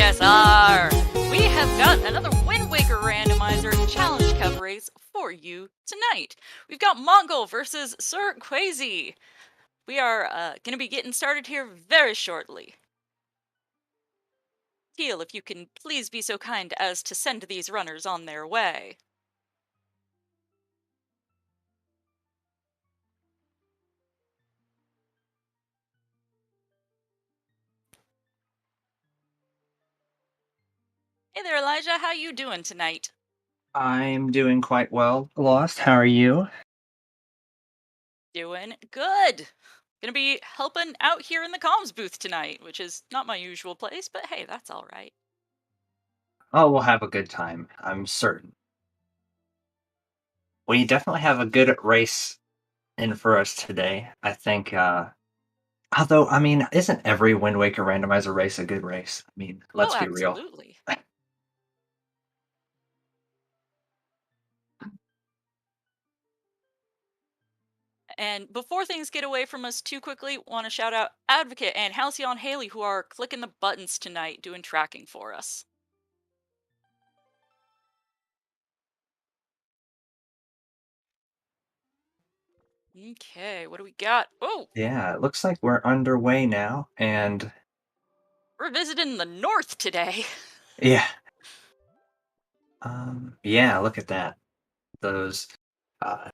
TSR! We have got another Wind Waker Randomizer challenge cup race for you tonight. We've got Montgol versus SirQuazy. We are going to be getting started here very shortly. Teal, if you can please be so kind as to send these runners on their way. Hey there, Elijah. How you doing tonight? I'm doing quite well, Lost. How are you? Doing good. Gonna be helping out here in the comms booth tonight, which is not my usual place, but hey, that's all right. Oh, we'll have a good time, I'm certain. We definitely have a good race in for us today. I think, although, I mean, isn't every Wind Waker randomizer race a good race? I mean, Oh, let's be real. absolutely. And before things get away from us too quickly, want to shout out Advocate and Halcyon Haley who are clicking the buttons tonight doing tracking for us. Okay, what do we got? Oh, Yeah, it looks like we're underway now, and we're visiting the north today. yeah, yeah, look at that. Those, uh,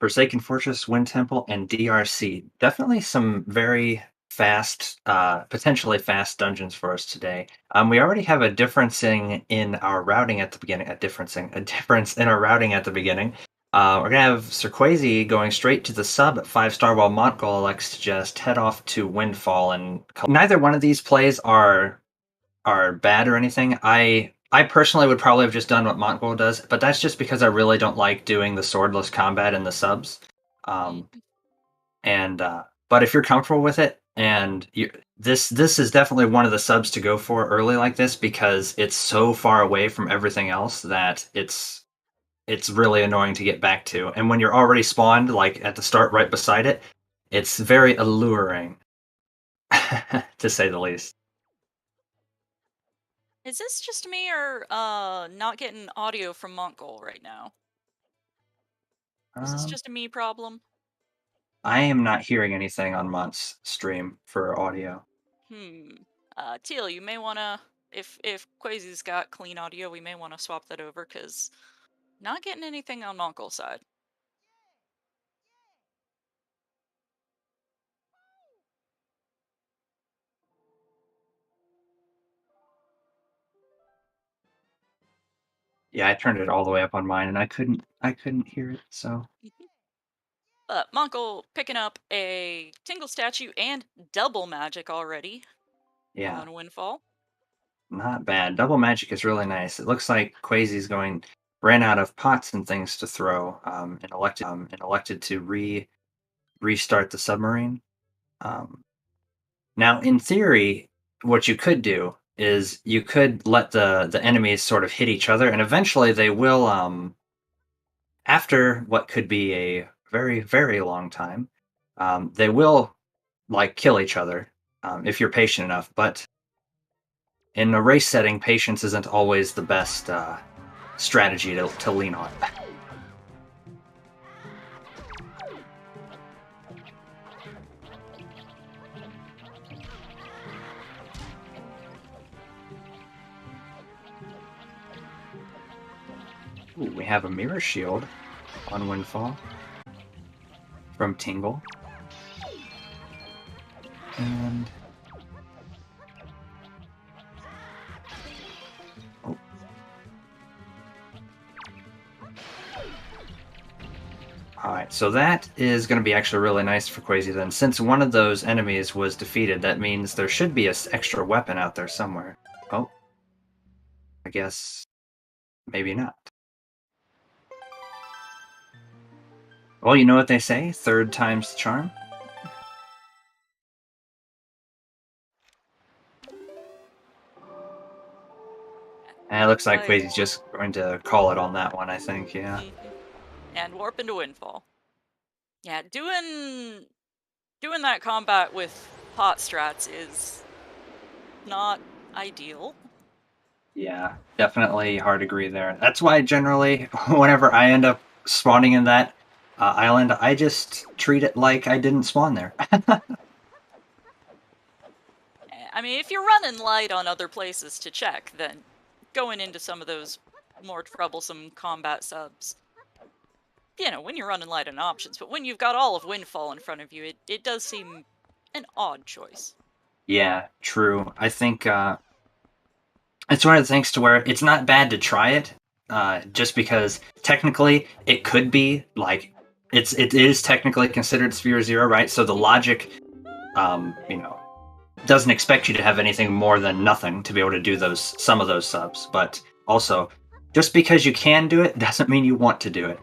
Forsaken Fortress, Wind Temple, and DRC. Definitely some very fast, potentially fast dungeons for us today. We already have a differencing in our routing at the beginning. A difference in our routing at the beginning. We're gonna have SirQuazy going straight to the sub at 5-star, while Montgol elects to just head off to Windfall. And neither one of these plays are bad or anything. I personally would probably have just done what Montgol does, but that's just because I really don't like doing the swordless combat in the subs. Um, Mhm. and But if you're comfortable with it, and this is definitely one of the subs to go for early like this because it's so far away from everything else that it's really annoying to get back to. And when you're already spawned, like at the start right beside it, it's very alluring, to say the least. Is this just me or not getting audio from Montgol right now? Is this Um, just a me problem? I am not hearing anything on Mont's stream for audio. Hmm. Teal, you may wanna if Quasi's got clean audio, we may want to swap that over because not getting anything on Montgol's side. Yeah, I turned it all the way up on mine and I couldn't hear it, so Montgol picking up a Tingle statue and double magic already yeah, on Windfall. not bad. Double magic is really nice. It looks like Quasi's going ran out of pots and things to throw, and elected to restart the submarine. Um, Now, in theory, what you could do is you could let the enemies sort of hit each other, and eventually they will, after what could be a very, very long time, they will like kill each other, if you're patient enough. But in a race setting, patience isn't always the best strategy to lean on. Ooh, we have a mirror shield on Windfall from Tingle. And oh, all right, so that is going to be actually really nice for Quasi then. Since one of those enemies was defeated, that means there should be an extra weapon out there somewhere. Oh, I guess maybe not. Well, you know what they say, third time's the charm. And it looks like Right. Quasi's just going to call it on that one, I think, yeah. And warp into Windfall. Yeah, doing that combat with pot strats is not ideal. Yeah, definitely hard agree there. That's why generally, whenever I end up spawning in that island, I just treat it like I didn't spawn there. I mean, if you're running light on other places to check, then going into some of those more troublesome combat subs, when you're running light on options, but when you've got all of Windfall in front of you, it does seem an odd choice. Yeah, true. I think it's one of the things to where it's not bad to try it, just because technically it could be like it is technically considered Sphere Zero, right? So the logic, you know, doesn't expect you to have anything more than nothing to be able to do some of those subs. But also, just because you can do it doesn't mean you want to do it.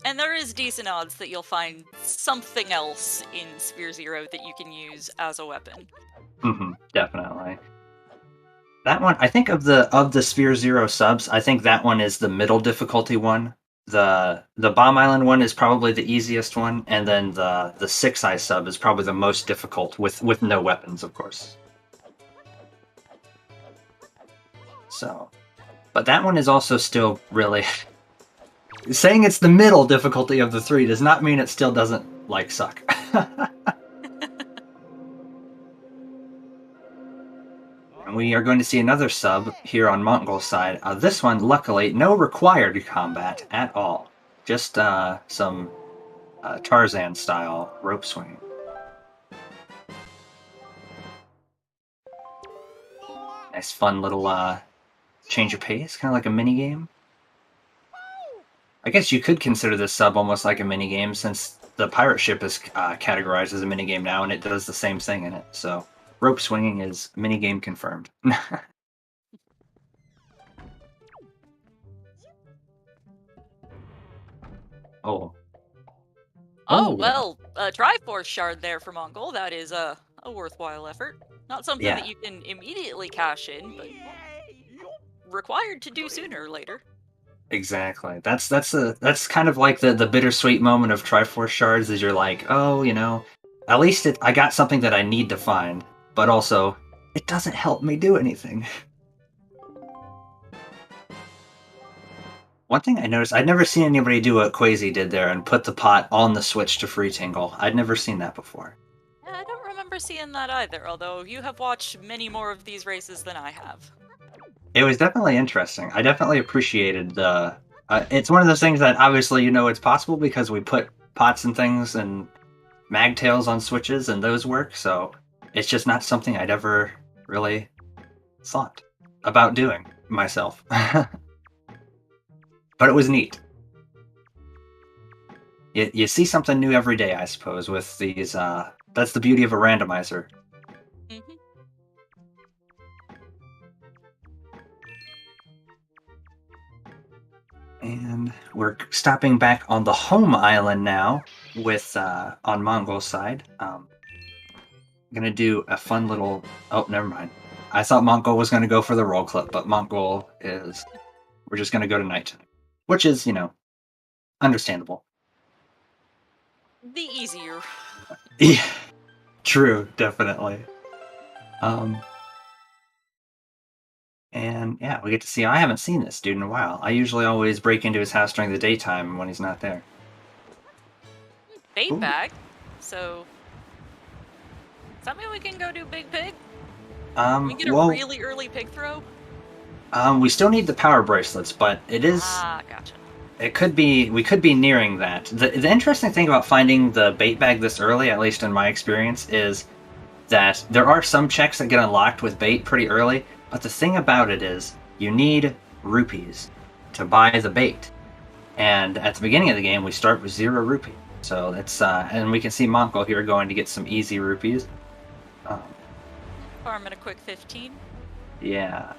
And there is decent odds that you'll find something else in Sphere Zero that you can use as a weapon. Definitely. That one, I think of the Sphere Zero subs, I think that one is the middle difficulty one. The Bomb Island one is probably the easiest one, and then the Six Eye sub is probably the most difficult with no weapons, of course. So, but that one is also still really saying it's the middle difficulty of the three does not mean it still doesn't like suck. And we are going to see another sub here on Montgol's side. This one, luckily, no required combat at all. Just some Tarzan-style rope swinging. Nice, fun little change of pace, kind of like a mini game. I guess you could consider this sub almost like a mini game, since the pirate ship is categorized as a mini game now, and it does the same thing in it. So rope swinging is mini game confirmed. Oh. Oh, Oh, well, a Triforce shard there for Montgol. That is a worthwhile effort. Not something yeah. that you can immediately cash in, but required to do sooner or later. Exactly. That's kind of like the bittersweet moment of Triforce shards is you're like, oh, at least I got something that I need to find, but also it doesn't help me do anything. One thing I noticed, I'd never seen anybody do what Quasi did there and put the pot on the switch to free tingle. I'd never seen that before. Yeah, I don't remember seeing that either, although you have watched many more of these races than I have. It was definitely interesting. I definitely appreciated the. It's one of those things that obviously it's possible because we put pots and things and magtails on switches and those work, so it's just not something I'd ever really thought about doing myself. But it was neat. You see something new every day, I suppose, with these. That's the beauty of a randomizer. Mm-hmm. And we're stopping back on the home island now, with on Montgol's side. I'm gonna do a fun little. Oh, never mind. I thought Montgol was gonna go for the roll clip, but Montgol is. We're just gonna go to night, which is understandable. The easier. Yeah, true, definitely. And yeah, we get to see. I haven't seen this dude in a while. I usually always break into his house during the daytime when he's not there. Bait Ooh. bag. So, does that mean we can go do Big Pig? Can we get a Well, really early pig throw? we still need the power bracelets, but it is. Ah, gotcha. It could be. We could be nearing that. The interesting thing about finding the bait bag this early, at least in my experience, is that there are some checks that get unlocked with bait pretty early. But the thing about it is, you need rupees to buy the bait. And at the beginning of the game, we start with 0 rupee. So it's and we can see Montgol here going to get some easy rupees. Farming a quick 15. Yeah.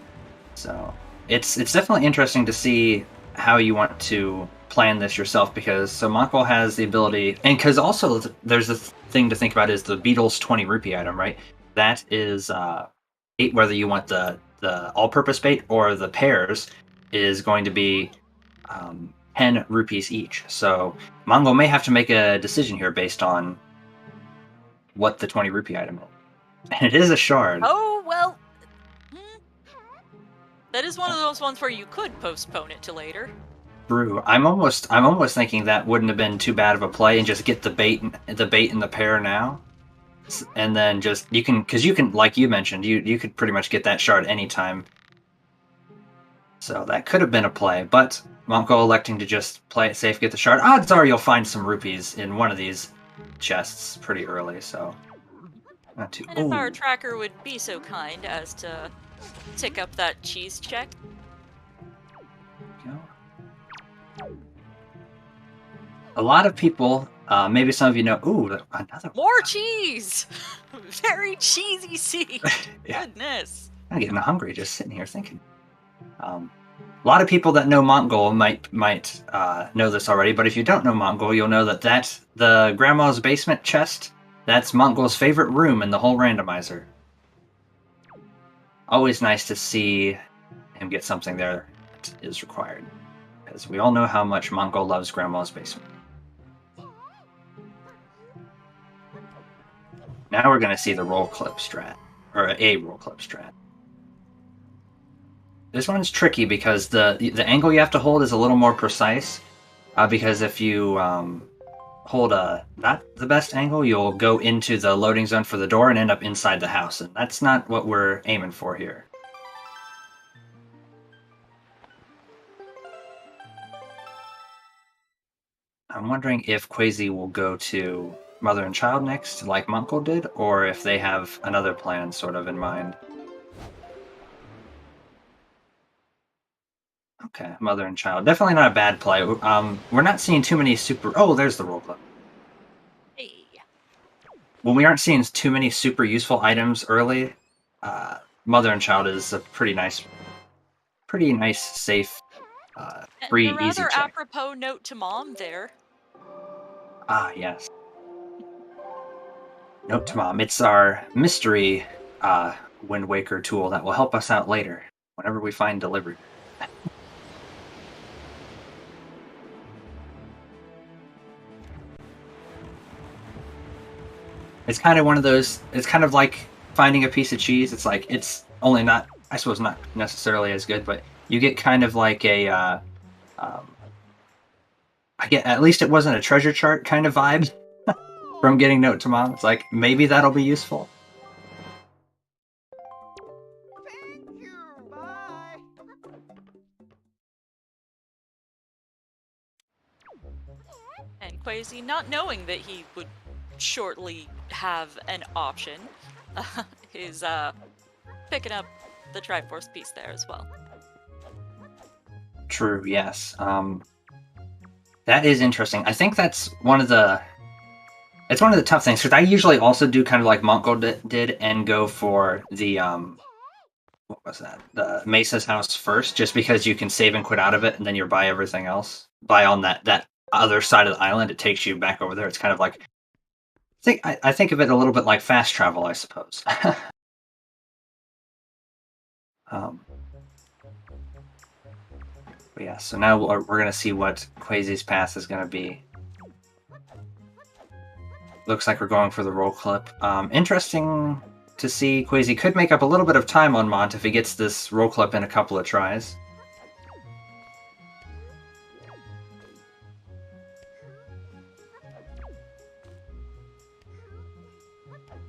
So it's definitely interesting to see how you want to plan this yourself, because so Montgol has the ability, and because also there's the thing to think about is the Beatles 20 rupee item, right? That is whether you want the all-purpose bait or the pairs is going to be 10 rupees each. So Montgol may have to make a decision here based on what the 20 rupee item is. And it is a shard. Oh, well. That is one of those ones where you could postpone it to later. True. I'm almost thinking that wouldn't have been too bad of a play, and just get the bait in the pair now, and then just because you can, like you mentioned, you could pretty much get that shard anytime. So that could have been a play, but Montgol electing to just play it safe, get the shard. Odds are you'll find some rupees in one of these chests pretty early, so not too. And if our tracker would be so kind as to tick up that cheese check. A lot of people, maybe some of you know. Ooh, another more cheese. Very cheesy seed. Yeah. Goodness. I'm getting hungry just sitting here thinking. A lot of people that know Montgol might know this already, but if you don't know Montgol, you'll know that the grandma's basement chest, that's Montgol's favorite room in the whole randomizer. Always nice to see him get something there that is required, because we all know how much Montgol loves grandma's basement. Now we're going to see the roll clip strat, or a roll clip strat. This one's tricky because the angle you have to hold is a little more precise. Because if you hold not the best angle, you'll go into the loading zone for the door and end up inside the house, and that's not what we're aiming for here. I'm wondering if Quazy will go to Mother and Child next, like Montgol did, or if they have another plan sort of in mind. Okay, Mother and Child. Definitely not a bad play. We're not seeing too many super... Oh, there's the roll clip. Hey. When we aren't seeing too many super useful items early, Mother and Child is a pretty nice, safe, free, and a easy rather check. apropos note to Mom there. Ah, yes. Note to Mom. It's our mystery Wind Waker tool that will help us out later, whenever we find delivery. It's kind of one of those, it's kind of like finding a piece of cheese. It's like, it's only not, I suppose not necessarily as good, but you get kind of like a, I get, at least it wasn't a treasure chart kind of vibe from getting Note to Mom. It's like, maybe that'll be useful. Thank you, bye. And Quazy, not knowing that he would shortly have an option, is picking up the Triforce piece there as well. True, yes. That is interesting. I think that's one of the... It's one of the tough things, because I usually also do kind of like Montgol did and go for the... what was that? The Mesa's house first, just because you can save and quit out of it, and then you buy everything else. Buy on that other side of the island, it takes you back over there. It's kind of like... I think of it a little bit like fast travel, I suppose. But yeah, so now we're going to see what Quazy's path is going to be. Looks like we're going for the roll clip. Interesting to see. Quazy could make up a little bit of time on Mont if he gets this roll clip in a couple of tries.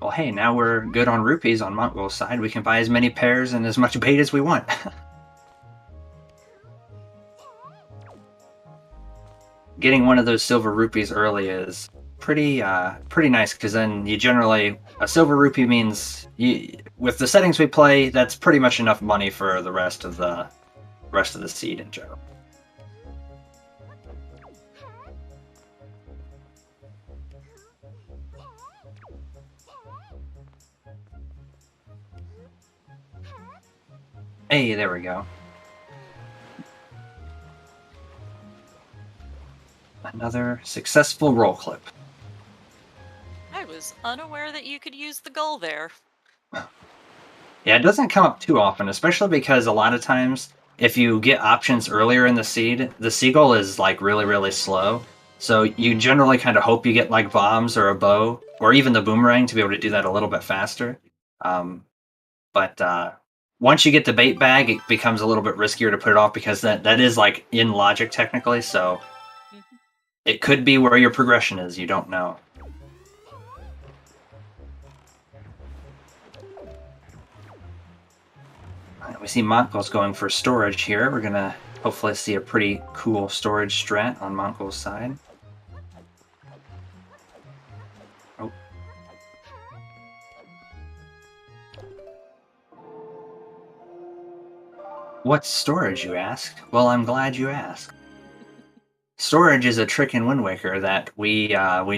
Well, hey, now we're good on rupees on Montgol's side. We can buy as many pairs and as much bait as we want. Getting one of those silver rupees early is pretty nice, because then you generally... A silver rupee means, with the settings we play, that's pretty much enough money for the rest of the seed in general. Hey, there we go. Another successful roll clip. I was unaware that you could use the gull there. Yeah, it doesn't come up too often, especially because a lot of times, if you get options earlier in the seed, the seagull is like really, really slow. So you generally kind of hope you get like bombs or a bow, or even the boomerang to be able to do that a little bit faster. But once you get the bait bag, it becomes a little bit riskier to put it off because that is like in logic technically. So it could be where your progression is. You don't know. We see Montgol's going for storage here. We're gonna hopefully see a pretty cool storage strat on Montgol's side. Oh. What's storage, you ask? Well, I'm glad you asked. Storage is a trick in Wind Waker that we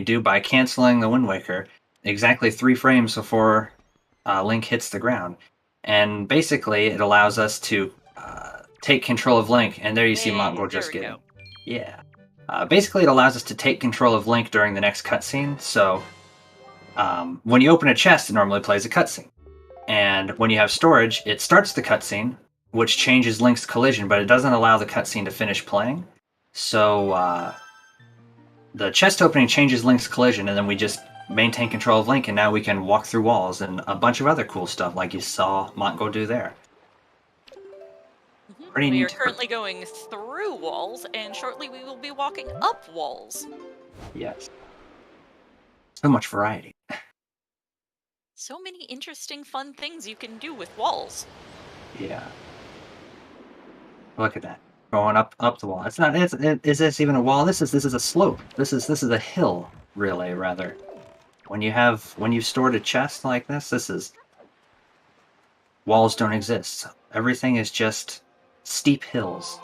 do by canceling the Wind Waker exactly 3 frames before Link hits the ground. And basically, it allows us to take control of Link, and there you see Montgol just getting. Yeah. Basically, it allows us to take control of Link during the next cutscene. So, when you open a chest, it normally plays a cutscene. And when you have storage, it starts the cutscene, which changes Link's collision, but it doesn't allow the cutscene to finish playing. So, the chest opening changes Link's collision, and then we just maintain control of Link, and now we can walk through walls and a bunch of other cool stuff like you saw Montgol do there. Pretty we neat. are currently going through walls, and shortly we will be walking up walls. Yes. So much variety. So many interesting, fun things you can do with walls. Yeah. Look at that. Going up the wall. It's not. Is this even a wall? This is a slope. This is a hill, really, rather. When you've stored a chest like this is walls don't exist. Everything is just steep hills.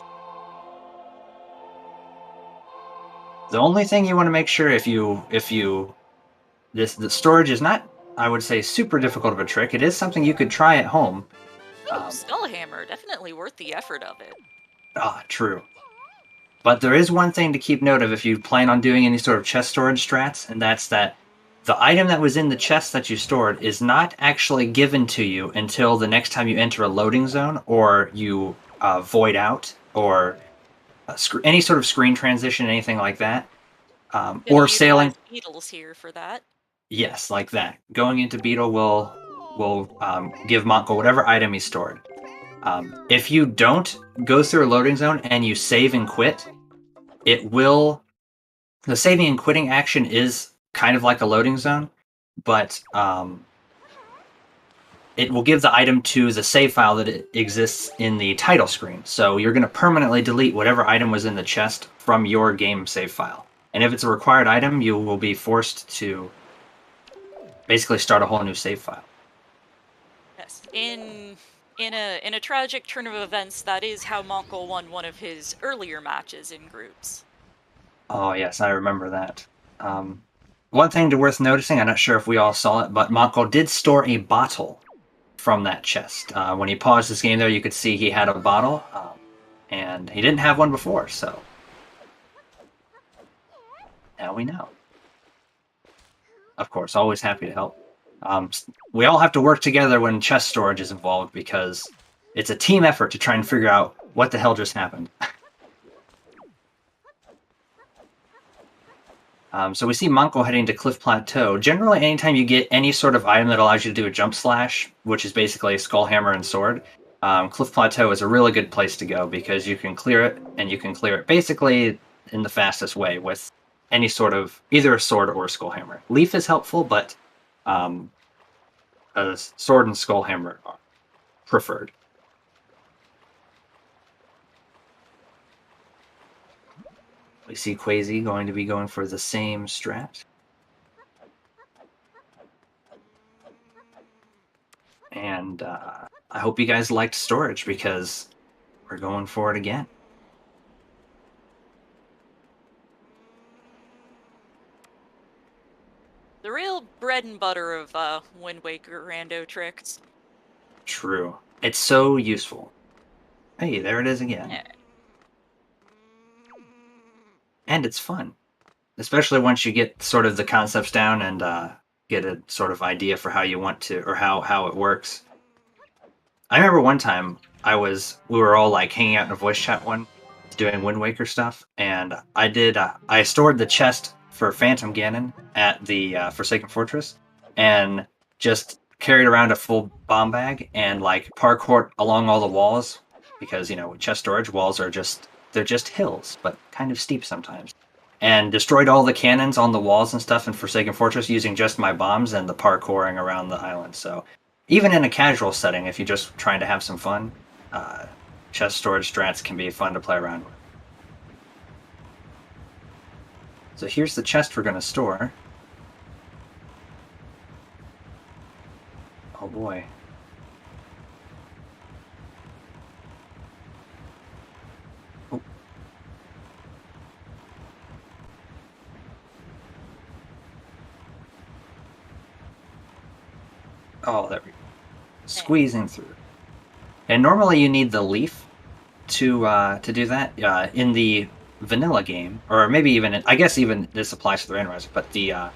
The only thing you want to make sure the storage is not, I would say, super difficult of a trick. It is something you could try at home. Oh, Skullhammer, definitely worth the effort of it. True. But there is one thing to keep note of if you plan on doing any sort of chest storage strats, and that's that the item that was in the chest that you stored is not actually given to you until the next time you enter a loading zone, or you void out, or any sort of screen transition, anything like that. Or sailing. Beetles here for that. Yes, like that. Going into Beetle will give Montgol whatever item he stored. If you don't go through a loading zone and you save and quit, the saving and quitting action is kind of like a loading zone, but it will give the item to the save file that it exists in the title screen. So you're going to permanently delete whatever item was in the chest from your game save file. And if it's a required item, you will be forced to basically start a whole new save file. Yes. In a tragic turn of events, that is how Montgol won one of his earlier matches in groups. Oh yes, I remember that. One thing worth noticing, I'm not sure if we all saw it, but Montgol did store a bottle from that chest. When he paused this game there, you could see he had a bottle, and he didn't have one before, so now we know. Of course, always happy to help. We all have to work together when chest storage is involved because it's a team effort to try and figure out what the hell just happened. So we see Montgol heading to Cliff Plateau. Generally, anytime you get any sort of item that allows you to do a jump slash, which is basically a skull hammer and sword, Cliff Plateau is a really good place to go because you can clear it, and you can clear it basically in the fastest way with any sort of either a sword or a skull hammer. Leaf is helpful, but a sword and skull hammer are preferred. We see Quazy going to be going for the same strat. And I hope you guys liked storage because we're going for it again. The real bread and butter of Wind Waker rando tricks. True. It's so useful. Hey, there it is again. Yeah. And it's fun. Especially once you get sort of the concepts down and get a sort of idea for how you want to, or how it works. I remember one time we were all like hanging out in a voice chat doing Wind Waker stuff, and I stored the chest for Phantom Ganon at the Forsaken Fortress, and just carried around a full bomb bag and like parkour along all the walls because with chest storage walls they're just hills, but kind of steep sometimes. And destroyed all the cannons on the walls and stuff in Forsaken Fortress using just my bombs and the parkouring around the island. So even in a casual setting, if you're just trying to have some fun, chest storage strats can be fun to play around with. So here's the chest we're going to store. Oh boy. Oh. Oh, there we go. Squeezing through. And normally you need the leaf to do that. In the vanilla game, or maybe even I guess even this applies to the randomizer, but the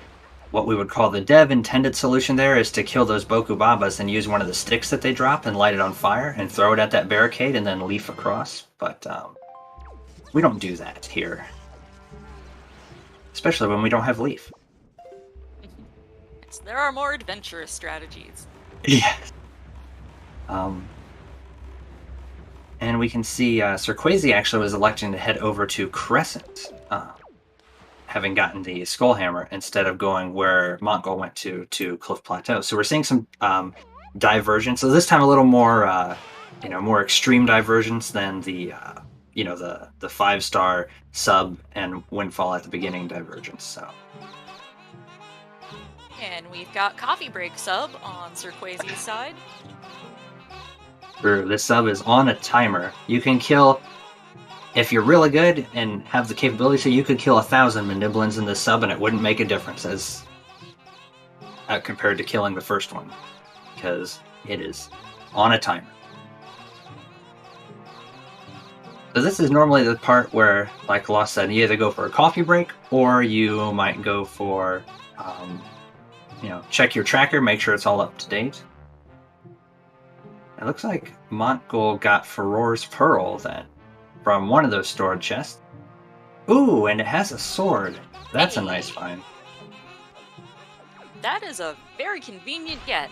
what we would call the dev intended solution there is to kill those Boku Babas and use one of the sticks that they drop and light it on fire and throw it at that barricade and then leaf across. But we don't do that here, especially when we don't have leaf. Yes, there are more adventurous strategies. Yes. And we can see SirQuazy actually was electing to head over to Crescent, having gotten the Skullhammer instead of going where Montgol went to Cliff Plateau. So we're seeing some divergence. So this time a little more, more extreme divergence than the 5-star sub and Windfall at the beginning divergence. So. And we've got Coffee Break sub on SirQuazy's side. This sub is on a timer. You can kill, if you're really good and have the capability to, you could kill 1,000 Mandiblins in this sub and it wouldn't make a difference as compared to killing the first one, because it is on a timer. So this is normally the part where, like Lost said, you either go for a coffee break or you might go for, check your tracker, make sure it's all up to date. It looks like Montgol got Furor's Pearl then from one of those stored chests. Ooh, and it has a sword. That's a nice find. That is a very convenient get.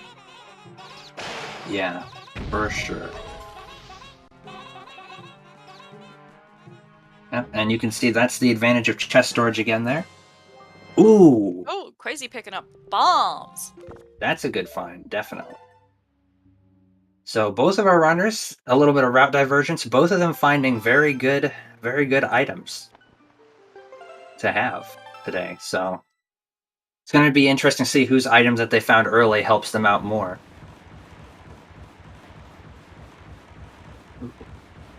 Yeah, for sure. Yep, and you can see that's the advantage of chest storage again there. Ooh! Oh, Crazy picking up bombs. That's a good find, definitely. So both of our runners, a little bit of route divergence, both of them finding very good items to have today. So it's going to be interesting to see whose items that they found early helps them out more.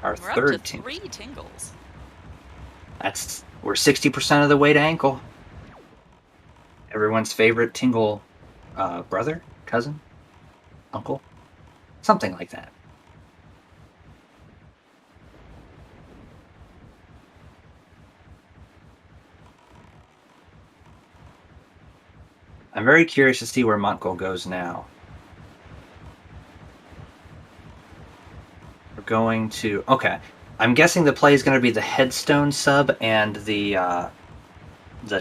Our We're third up to team. 3 tingles. We're 60% of the way to ankle. Everyone's favorite tingle brother, cousin, uncle. Something like that. I'm very curious to see where Montgol goes now. We're going to... Okay. I'm guessing the play is going to be the Headstone sub and the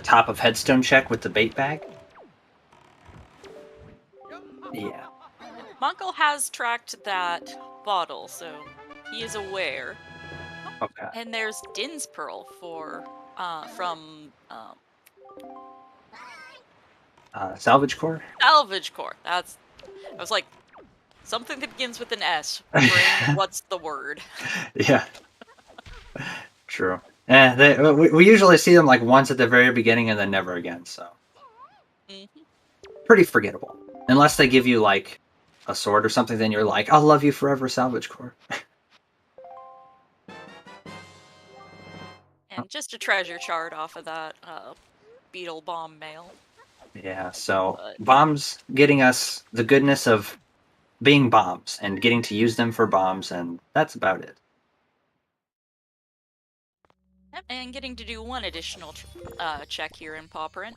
top of Headstone check with the bait bag. Yeah. Montgol has tracked that bottle, so he is aware. Okay. And there's Din's Pearl from Salvage core? Salvage Core. I was like, something that begins with an S. Brain, what's the word? Yeah. True. We usually see them like once at the very beginning and then never again, so. Pretty forgettable. Unless they give you like a sword or something, then you're like, I'll love you forever, Salvage Core. And just a treasure shard off of that beetle bomb mail. Yeah, so bombs getting us the goodness of being bombs and getting to use them for bombs, and that's about it. Yep, and getting to do one additional check here in Paw Print.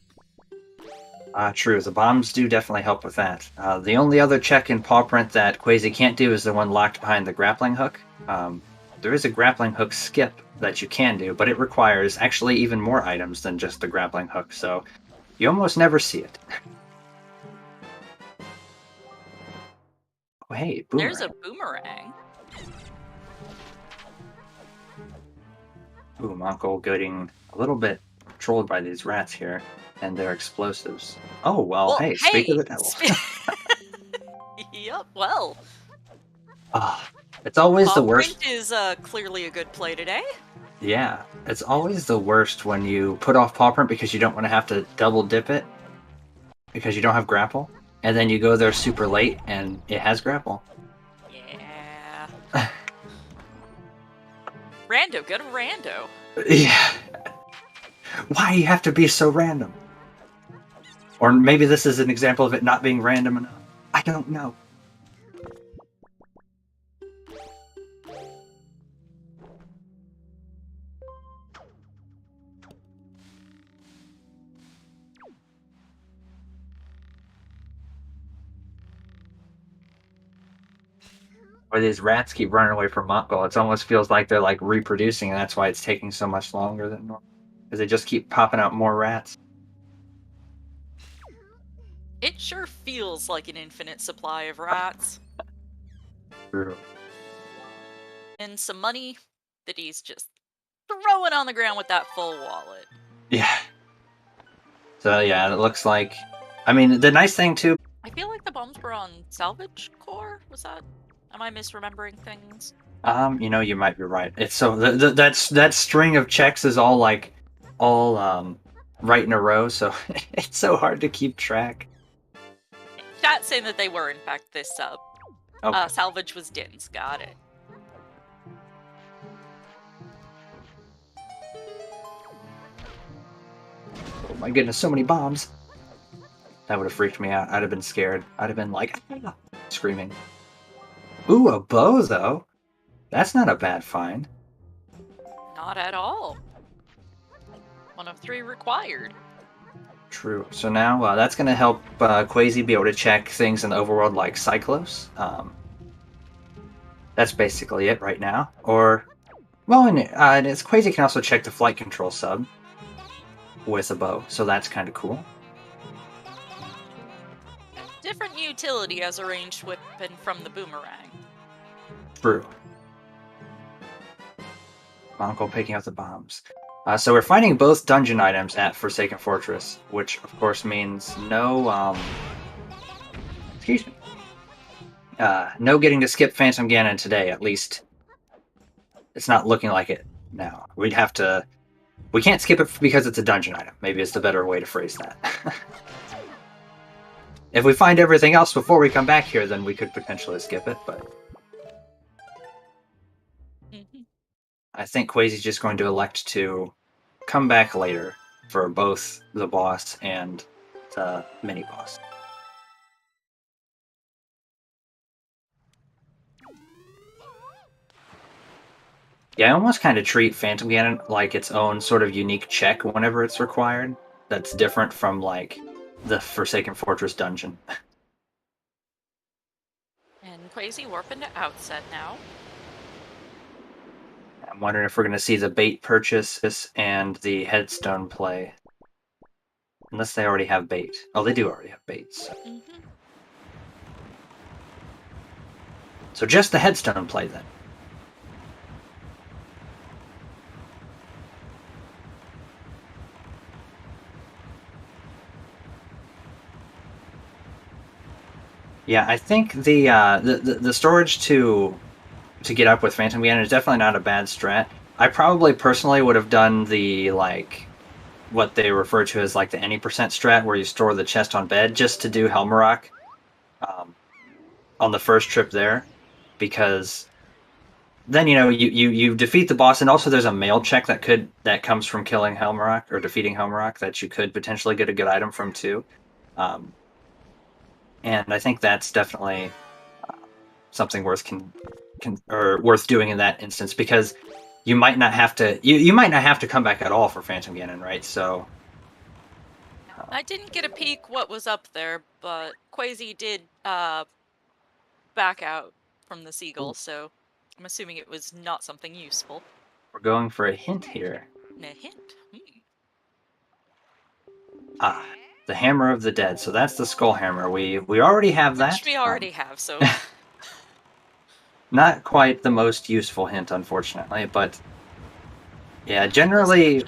True. The bombs do definitely help with that. The only other check in Paw Print that Quasi can't do is the one locked behind the grappling hook. There is a grappling hook skip that you can do, but it requires actually even more items than just the grappling hook, so you almost never see it. Oh, hey, There's a boomerang. boomerang. Ooh, Montgol getting a little bit controlled by these rats here and their explosives. Oh, well, Well, hey, speak of hey! the devil. Yep, well, Ah, it's always paw the print worst. is clearly a good play today. Yeah, it's always the worst when you put off paw print because you don't want to have to double dip it because you don't have grapple, and then you go there super late and it has grapple. Yeah. Rando, get a rando. Yeah. Why you have to be so random? Or maybe this is an example of it not being random enough. I don't know. Or these rats keep running away from Montgol. It almost feels like they're like reproducing, and that's why it's taking so much longer than normal. Because they just keep popping out more rats. It sure feels like an infinite supply of rats. True. And some money that he's just throwing on the ground with that full wallet. Yeah. So yeah, it looks like. I mean, the nice thing too. I feel like the bombs were on salvage core. Was that? Am I misremembering things? You might be right. It's so that string of checks is all like, all right in a row. So it's so hard to keep track. Chat saying that they were in fact this sub. Okay. Salvage was Din's. Got it. Oh my goodness, so many bombs. That would have freaked me out. I'd have been scared. I'd have been like, ah, screaming. Ooh, a bow though. That's not a bad find. Not at all. 1 of 3 required. True. So now that's going to help Quasi be able to check things in the overworld like Cyclos. That's basically it right now. Or, well, and it's Quasi can also check the flight control sub with a bow, so that's kind of cool. Different utility as a ranged weapon from the boomerang. True. Montgol picking up the bombs. So we're finding both dungeon items at Forsaken Fortress, which of course means no, excuse me, no getting to skip Phantom Ganon today. At least it's not looking like it now. We can't skip it because it's a dungeon item. Maybe it's the better way to phrase that. If we find everything else before we come back here, then we could potentially skip it, but I think Quasi's just going to elect to come back later for both the boss and the mini-boss. Yeah, I almost kind of treat Phantom Ganon like its own sort of unique check whenever it's required. That's different from, like, the Forsaken Fortress dungeon. And Quasi warp into Outset now. I'm wondering if we're going to see the bait purchase and the headstone play. Unless they already have bait. Oh, they do already have baits. So just the headstone play, then. Yeah, I think the storage to get up with Phantom Ganon is definitely not a bad strat. I probably personally would have done the, like, what they refer to as like the any percent strat, where you store the chest on bed just to do Helmarock on the first trip there, because then you defeat the boss, and also there's a mail check that comes from killing Helmarock or defeating Helmarock that you could potentially get a good item from too. And I think that's definitely something worth worth doing in that instance, because you might not have to you might not have to come back at all for Phantom Ganon, right? So I didn't get a peek what was up there, but Quasi did back out from the seagull, so I'm assuming it was not something useful. we're going for a hint here. A hint. The Hammer of the Dead. So that's the Skull Hammer. We already have that. Which we already have, so Not quite the most useful hint, unfortunately, but yeah, Essentially.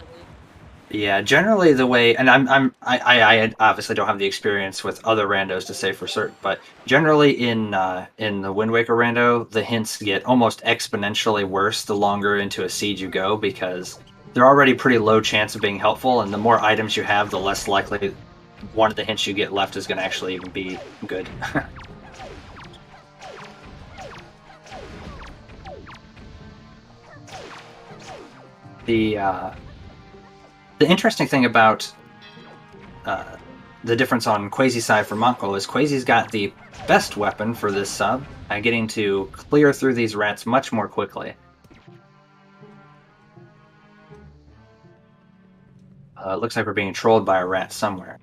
generally the way, and I obviously don't have the experience with other randos to say for certain, but generally in the Wind Waker rando, the hints get almost exponentially worse the longer into a siege you go because they're already pretty low chance of being helpful, and the more items you have, the less likely one of the hints you get left is going to actually even be good. the uh, the interesting thing about the difference on Quazy's side for Montgol is Quazy's got the best weapon for this sub, getting to clear through these rats much more quickly. It looks like we're being trolled by a rat somewhere.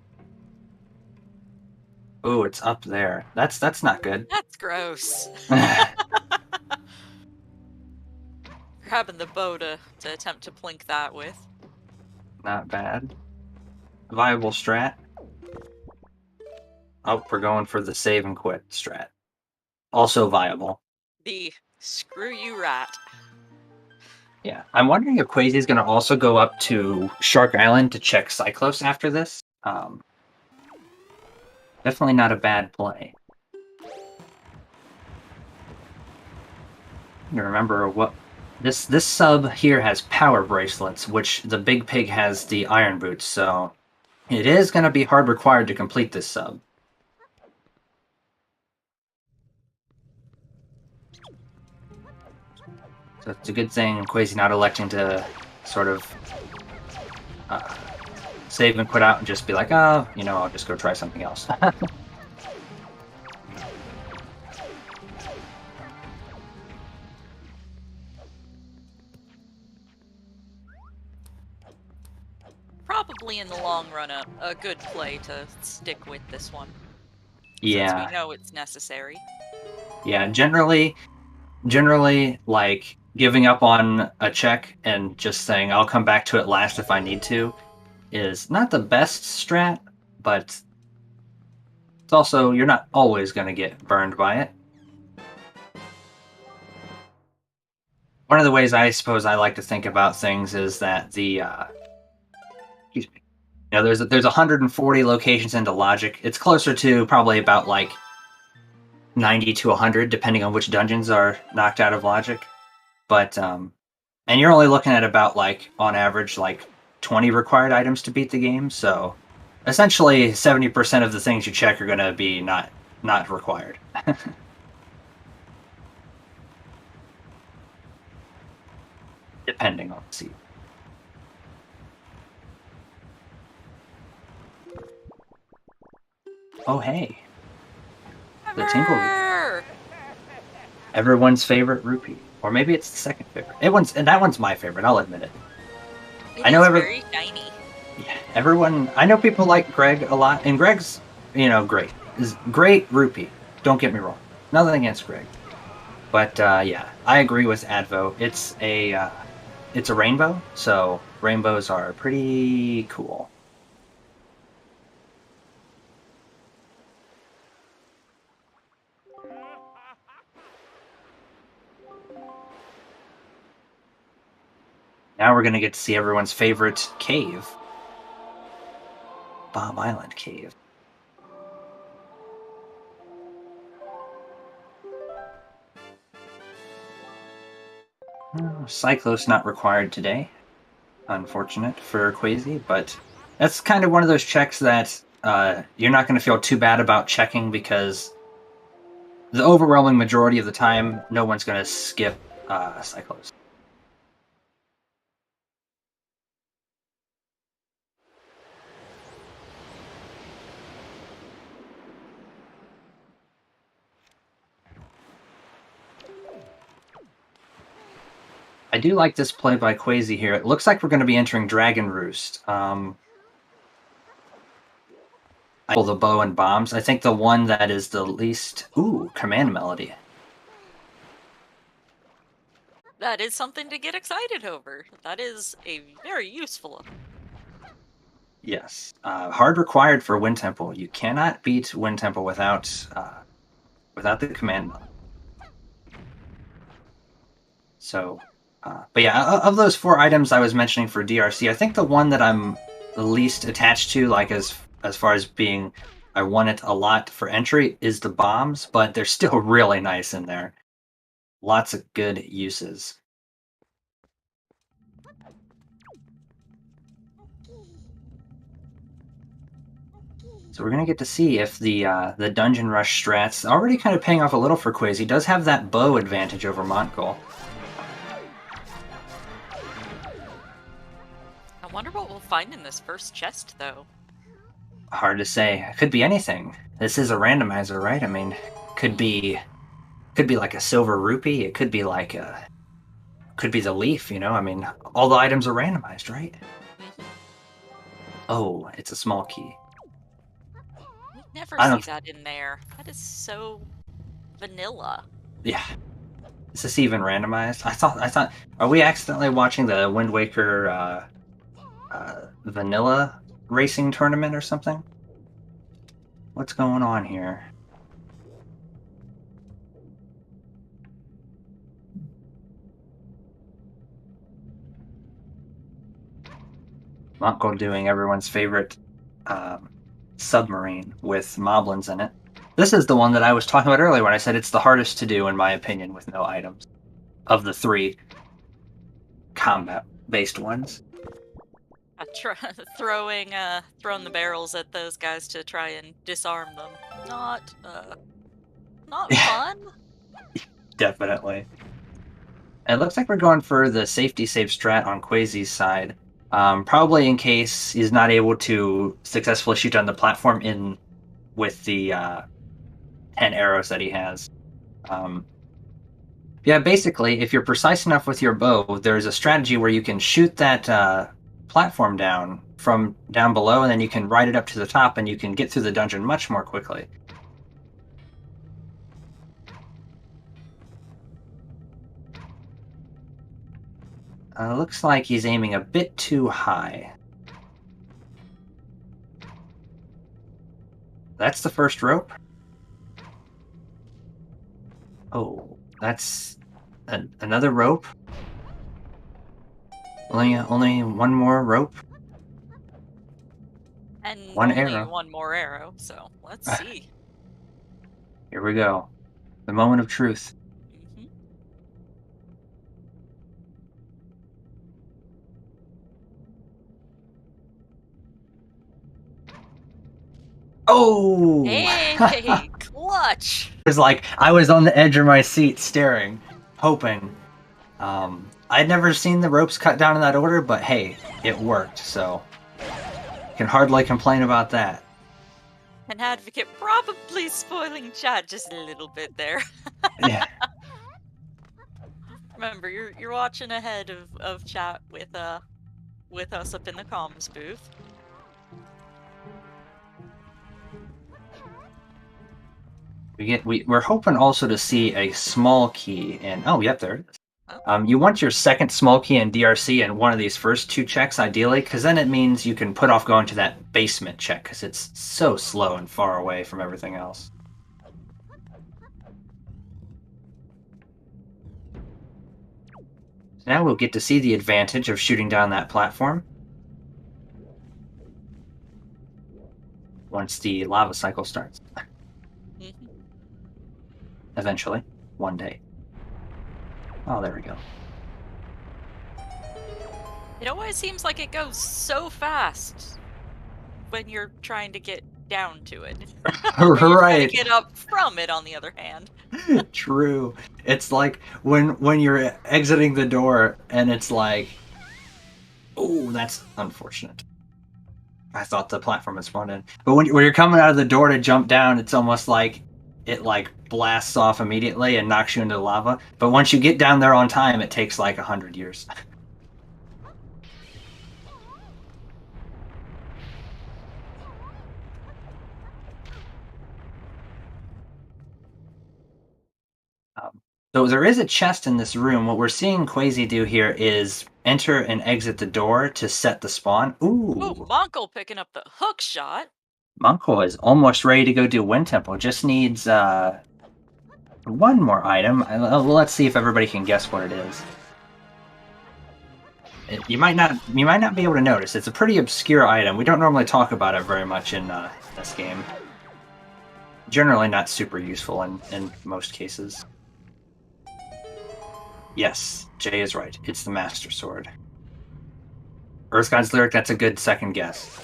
Ooh, it's up there. That's not good. That's gross. Grabbing the bow to attempt to plink that with. Not bad. Viable strat. Oh, we're going for the save and quit strat. Also viable. The screw you rat. Yeah, I'm wondering if Quazy's going to also go up to Shark Island to check Cyclos after this. Definitely not a bad play. You remember what this sub here has power bracelets, which the big pig has the iron boots, so it is going to be hard required to complete this sub. So it's a good thing Quazy not electing to sort of save and quit out and just be like, oh, I'll just go try something else. Probably in the long run a good play to stick with this one. Yeah. Since we know it's necessary. Yeah, generally, like, giving up on a check and just saying, I'll come back to it last if I need to, is not the best strat, but it's also, you're not always going to get burned by it. One of the ways I suppose I like to think about things is that excuse me, there's 140 locations into logic. It's closer to probably about like 90 to 100, depending on which dungeons are knocked out of logic. But and you're only looking at about, like, on average, like 20 required items to beat the game. So essentially 70% of the things you check are going to be not required. Depending on the seed. Oh, hey. The Tinkle. Hammer! Everyone's favorite rupee. Or maybe it's the second favorite. And that one's my favorite, I'll admit it. It I know is very shiny. Yeah, everyone, I know people like Greg a lot, and Greg's, great. Is great rupee. Don't get me wrong. Nothing against Greg. But yeah, I agree with Advo. It's a rainbow, so rainbows are pretty cool. Now we're gonna get to see everyone's favorite cave. Bomb Island Cave. Cyclos not required today. Unfortunate for Quazy, but that's kind of one of those checks that you're not going to feel too bad about checking because the overwhelming majority of the time, no one's going to skip Cyclos. I do like this play by Quazy here. It looks like we're going to be entering Dragon Roost. I pull the bow and bombs. I think the one that is the least... Ooh, Command Melody. That is something to get excited over. That is a very useful one. Yes. Hard required for Wind Temple. You cannot beat Wind Temple without the Command Melody. So, but yeah, of those 4 items I was mentioning for DRC, I think the one that I'm the least attached to, like as far as being, I want it a lot for entry, is the bombs, but they're still really nice in there. Lots of good uses. So we're gonna get to see if the dungeon rush strats already kind of paying off a little for Quazy. He does have that bow advantage over Montgol. I wonder what we'll find in this first chest, though. Hard to say. It could be anything. This is a randomizer, right? I mean, could be like a silver rupee. It could be like could be the leaf. You know, I mean, all the items are randomized, right? Mhm. Oh, it's a small key. We never I see don't. that in there. That is so vanilla. Yeah. Is this even randomized? I thought. Are we accidentally watching the Wind Waker vanilla racing tournament or something? What's going on here? Montgol doing everyone's favorite submarine with moblins in it. This is the one that I was talking about earlier when I said it's the hardest to do, in my opinion, with no items. Of the 3 combat-based ones. Throwing the barrels at those guys to try and disarm them. Not fun. Definitely. It looks like we're going for the safety save strat on Quazy's side. Probably in case he's not able to successfully shoot down the platform in with the 10 arrows that he has. Yeah, basically, if you're precise enough with your bow, there's a strategy where you can shoot that platform down from down below, and then you can ride it up to the top, and you can get through the dungeon much more quickly. Looks like he's aiming a bit too high. That's the first rope. Oh, that's another rope. Only one more rope. And One only arrow. one more arrow, so let's see. Here we go. The moment of truth. Mhm. Oh! Hey, clutch! It was like I was on the edge of my seat staring, hoping. I'd never seen the ropes cut down in that order, but hey, it worked, so can hardly complain about that. An advocate probably spoiling chat just a little bit there. Yeah. Remember, you're watching ahead of chat with us up in the comms booth. We're hoping also to see a small key in. Oh, yep, there it is. Oh. You want your second small key in DRC in one of these first 2 checks, ideally, because then it means you can put off going to that basement check, because it's so slow and far away from everything else. So now we'll get to see the advantage of shooting down that platform once the lava cycle starts. Mhm. Eventually, one day. Oh, there we go. It always seems like it goes so fast when you're trying to get down to it. When you're trying to Right. get up from it, on the other hand. True. It's like when you're exiting the door and it's like, oh, that's unfortunate. I thought the platform had spawned in, but when you're coming out of the door to jump down, it's almost like it like blasts off immediately and knocks you into the lava. But once you get down there on time, it takes like 100 years. So there is a chest in this room. What we're seeing Quazy do here is enter and exit the door to set the spawn. Ooh, Ooh, Montgol picking up the hook shot. Montgol is almost ready to go do Wind Temple. Just needs one more item. Well, let's see if everybody can guess what it is. You might not be able to notice. It's a pretty obscure item. We don't normally talk about it very much in this game. Generally not super useful in most cases. Yes, Jay is right. It's the Master Sword. Earth God's Lyric, that's a good second guess.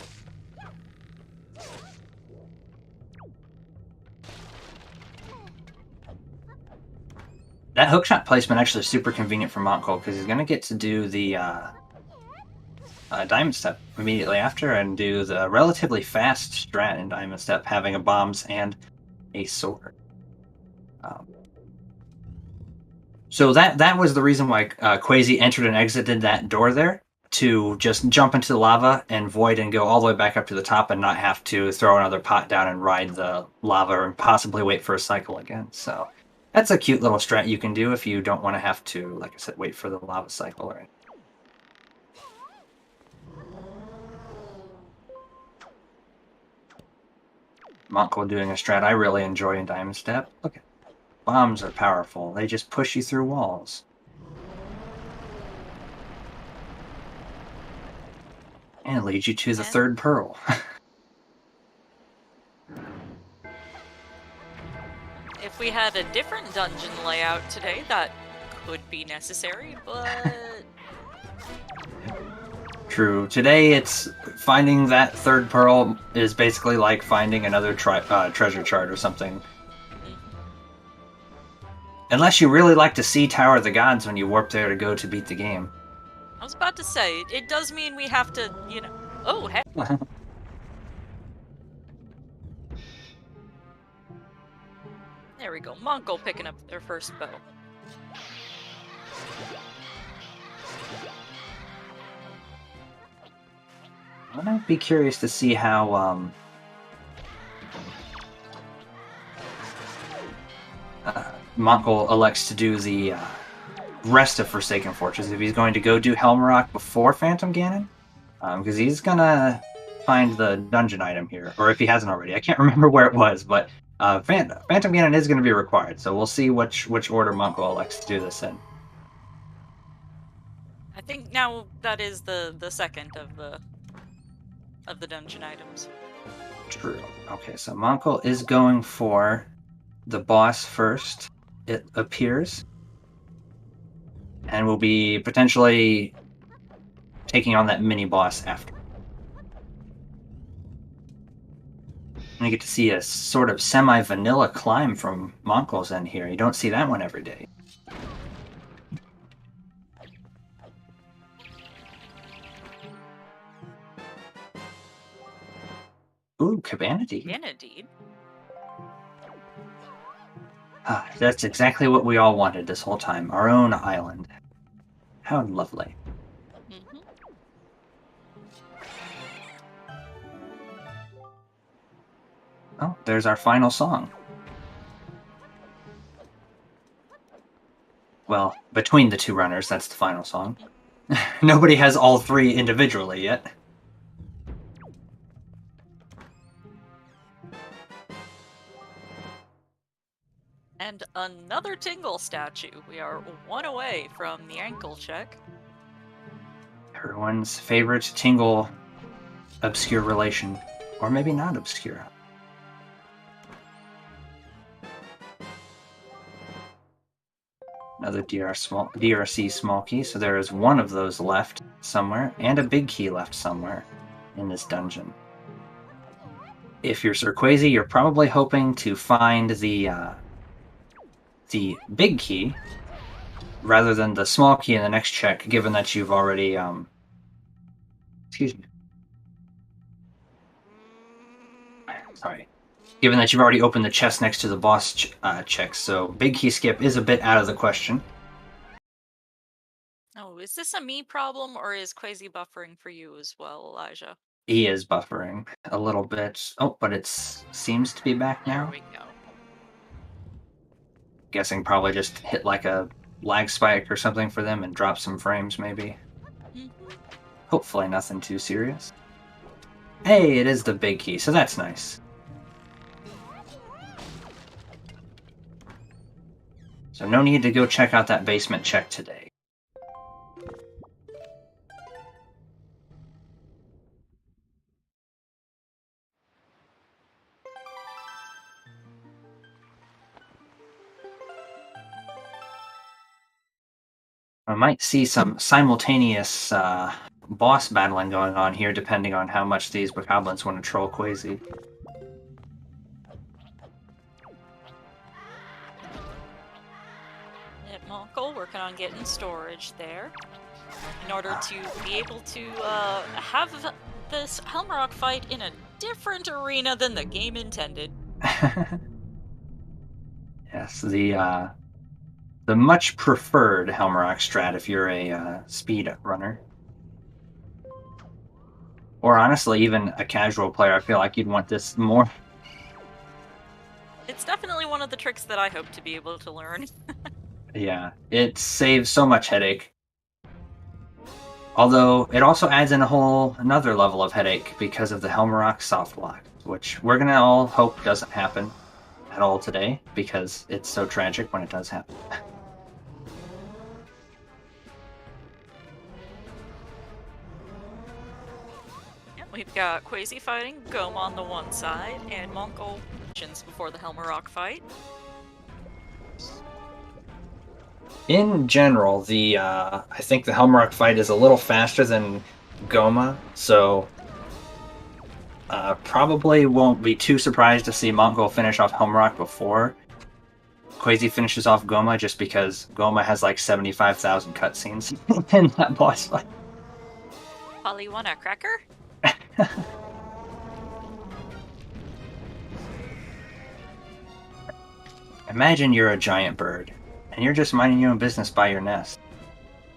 That hookshot placement actually is super convenient for Montgol because he's going to get to do the Diamond Step immediately after and do the relatively fast strat in Diamond Step, having a bombs and a sword. So that was the reason why Quazy entered and exited that door there, to just jump into the lava and void and go all the way back up to the top and not have to throw another pot down and ride the lava and possibly wait for a cycle again. So that's a cute little strat you can do if you don't want to have to, like I said, wait for the lava cycle. Right? Montgol doing a strat I really enjoy in Diamond Step. Look at bombs are powerful. They just push you through walls. And lead you to the third pearl. If we had a different dungeon layout today, that could be necessary, but... True. Today, it's finding that third pearl is basically like finding another treasure chart or something. Unless you really like to see Tower of the Gods when you warp there to go to beat the game. I was about to say, it does mean we have to, you know... Oh, hey! There we go. Montgol picking up their first bow. I'd be curious to see how Montgol elects to do the rest of Forsaken Fortress. If he's going to go do Helm Rock before Phantom Ganon, because he's gonna find the dungeon item here, or if he hasn't already. I can't remember where it was, but Phantom Ganon is going to be required, so we'll see which order Montgol elects to do this in. I think now that is the second of the dungeon items. True. Okay, so Montgol is going for the boss first, it appears, and will be potentially taking on that mini boss after. And you get to see a sort of semi-vanilla climb from Montgol's end here. You don't see that one every day. Ooh, Cabana-Deed. Cabana-Deed? Ah, that's exactly what we all wanted this whole time. Our own island. How lovely. Mm-hmm. Oh, there's our final song. Well, between the two runners, that's the final song. Nobody has all three individually yet. And another Tingle statue. We are one away from the ankle check. Everyone's favorite Tingle obscure relation. Or maybe not obscure. Another DRC small key, so there is one of those left somewhere, and a big key left somewhere in this dungeon. If you're SirQuazy, you're probably hoping to find the big key rather than the small key in the next check, given that you've already given that you've already opened the chest next to the boss check, so big key skip is a bit out of the question. Oh, is this a me problem, or is Quazy buffering for you as well, Elijah? He is buffering a little bit. Oh, but it seems to be back now. There we go. Guessing probably just hit like a lag spike or something for them and drop some frames, maybe. Mm-hmm. Hopefully nothing too serious. Hey, it is the big key, so that's nice. So no need to go check out that basement check today. I might see some simultaneous boss battling going on here, depending on how much these bokoblins want to troll Quasi. At Montgol, working on getting storage there in order to be able to have this Helmrock fight in a different arena than the game intended. Yes, the much preferred Helmrock strat if you're a speed runner. Or honestly, even a casual player, I feel like you'd want this more. It's definitely one of the tricks that I hope to be able to learn. Yeah, it saves so much headache. Although, it also adds in another level of headache because of the Helmrock soft lock, which we're gonna all hope doesn't happen at all today, because it's so tragic when it does happen. We've got Quasi fighting Goma on the one side, and Montgol before the Helmrock fight. In general, I think the Helmrock fight is a little faster than Goma, so probably won't be too surprised to see Montgol finish off Helmrock before Quasi finishes off Goma, just because Goma has like 75,000 cutscenes in that boss fight. Polly want a cracker? Imagine you're a giant bird, and you're just minding your own business by your nest.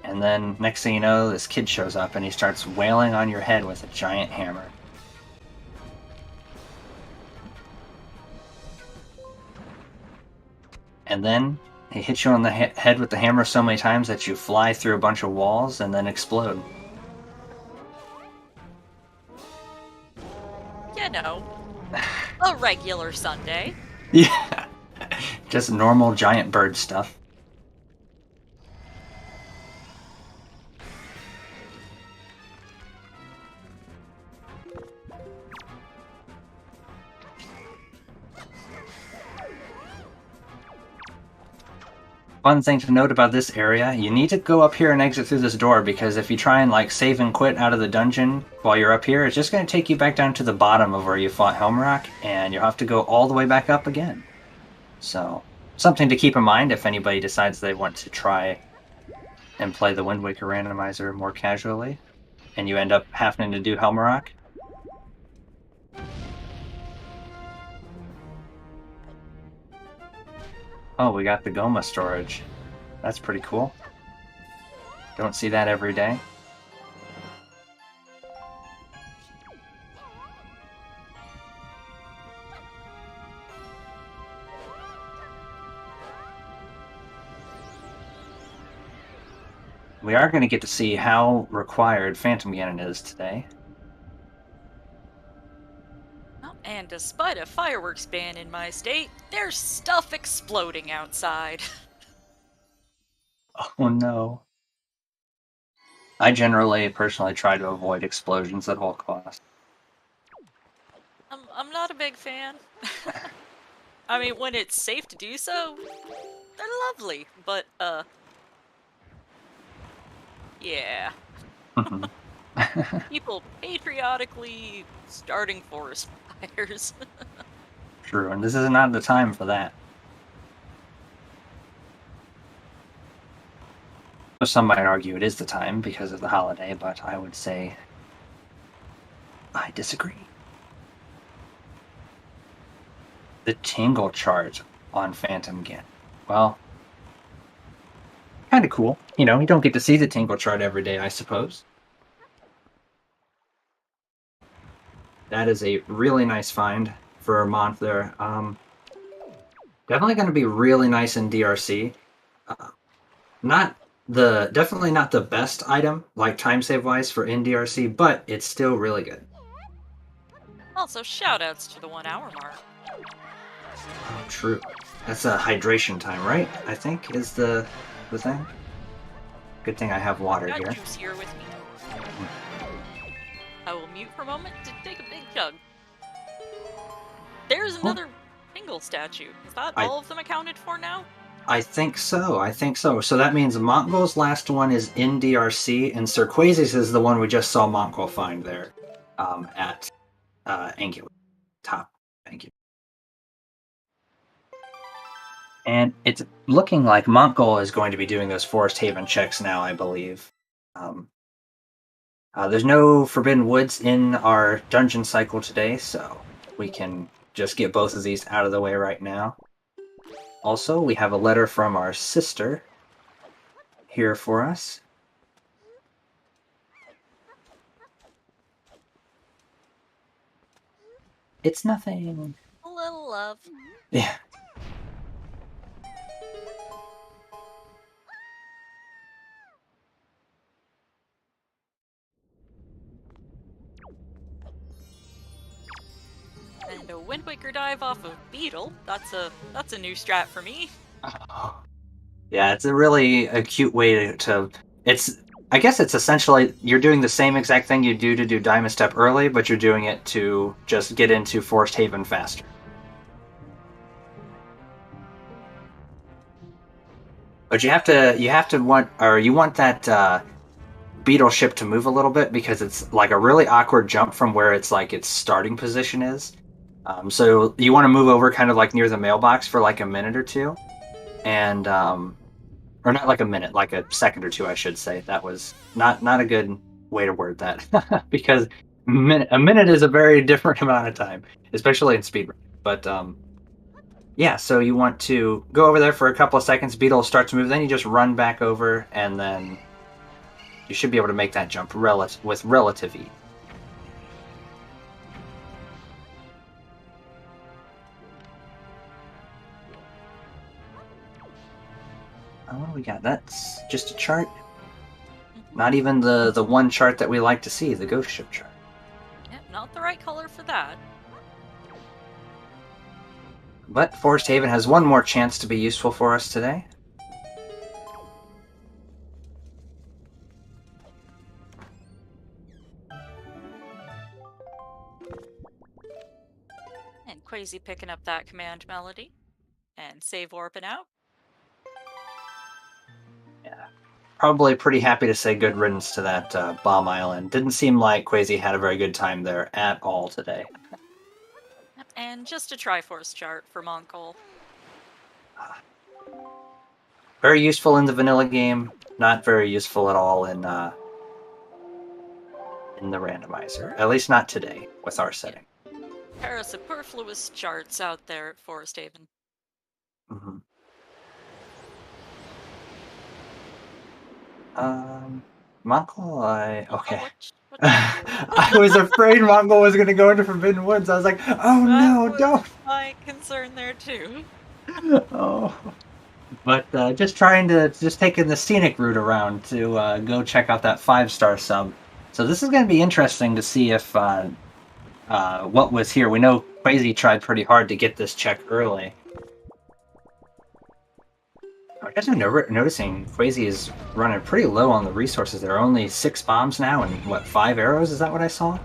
And then, next thing you know, this kid shows up and he starts wailing on your head with a giant hammer. And then, he hits you on the head with the hammer so many times that you fly through a bunch of walls and then explode. You know, a regular Sunday. Yeah. Just normal giant bird stuff. Fun thing to note about this area, you need to go up here and exit through this door, because if you try and like save and quit out of the dungeon while you're up here, it's just going to take you back down to the bottom of where you fought Helmrock, and you'll have to go all the way back up again. So, something to keep in mind if anybody decides they want to try and play the Wind Waker randomizer more casually, and you end up having to do Helmrock. Oh, we got the Goma storage. That's pretty cool. Don't see that every day. We are going to get to see how required Phantom Cannon is today. And despite a fireworks ban in my state, there's stuff exploding outside. Oh no. I personally try to avoid explosions at all costs. I'm not a big fan. I mean, when it's safe to do so, they're lovely, but, yeah. People patriotically starting forest fires. True, and this is not the time for that. Some might argue it is the time because of the holiday, but I would say I disagree. The tingle chart on Phantom Cannon. Well, kind of cool. You know, you don't get to see the tingle chart every day, I suppose. That is a really nice find for a month there. Definitely going to be really nice in DRC. Definitely not the best item, like time save wise for in DRC, but it's still really good. Also, shoutouts to the 1 hour mark. Oh, true. That's a hydration time, right? I think is the thing. Good thing I have water Got here. juice here with me. I will mute for a moment to take a big chug. There's another Pingle statue. Is that all of them accounted for now? I think so. I think so. So that means Montgol's last one is in DRC, and SirQuazy's is the one we just saw Montgol find there at Angular. Top. Thank you. And it's looking like Montgol is going to be doing those Forest Haven checks now, I believe. There's no Forbidden Woods in our dungeon cycle today, so we can just get both of these out of the way right now. Also, we have a letter from our sister here for us. It's nothing. A little love. Yeah. And a Wind Waker dive off of Beetle. That's a new strat for me. Oh. Yeah, it's a really cute way to it's I guess it's essentially you're doing the same exact thing you do to do Diamond Step early, but you're doing it to just get into Forest Haven faster. But you want that beetle ship to move a little bit because it's like a really awkward jump from where it's like its starting position is. So you want to move over kind of like near the mailbox for like a minute or two, and or not like a minute, like a second or two, I should say. That was not a good way to word that because a minute is a very different amount of time, especially in speedrun. But yeah, so you want to go over there for a couple of seconds, beetle starts to move, then you just run back over, and then you should be able to make that jump with relative ease. Oh, what do we got? That's just a chart. Not even the one chart that we like to see, the ghost ship chart. Yep, not the right color for that. But Forest Haven has one more chance to be useful for us today. And Quasi picking up that command melody. And save warping out. Yeah. Probably pretty happy to say good riddance to that bomb island. Didn't seem like Quasi had a very good time there at all today. Yep, and just a Triforce chart for Montgol. Very useful in the vanilla game, not very useful at all in the randomizer. At least not today with our setting. Pair of superfluous charts out there at Forest Haven. Mm-hmm. Montgol, okay. What I was afraid Montgol was going to go into Forbidden Woods. I was like, oh no, don't. My concern there too. Oh. But just taking the scenic route around to go check out that 5-star sub. So this is going to be interesting to see if what was here. We know Quasi tried pretty hard to get this check early. I guess I'm noticing Quasi is running pretty low on the resources. There are only 6 bombs now and, what, 5 arrows? Is that what I saw?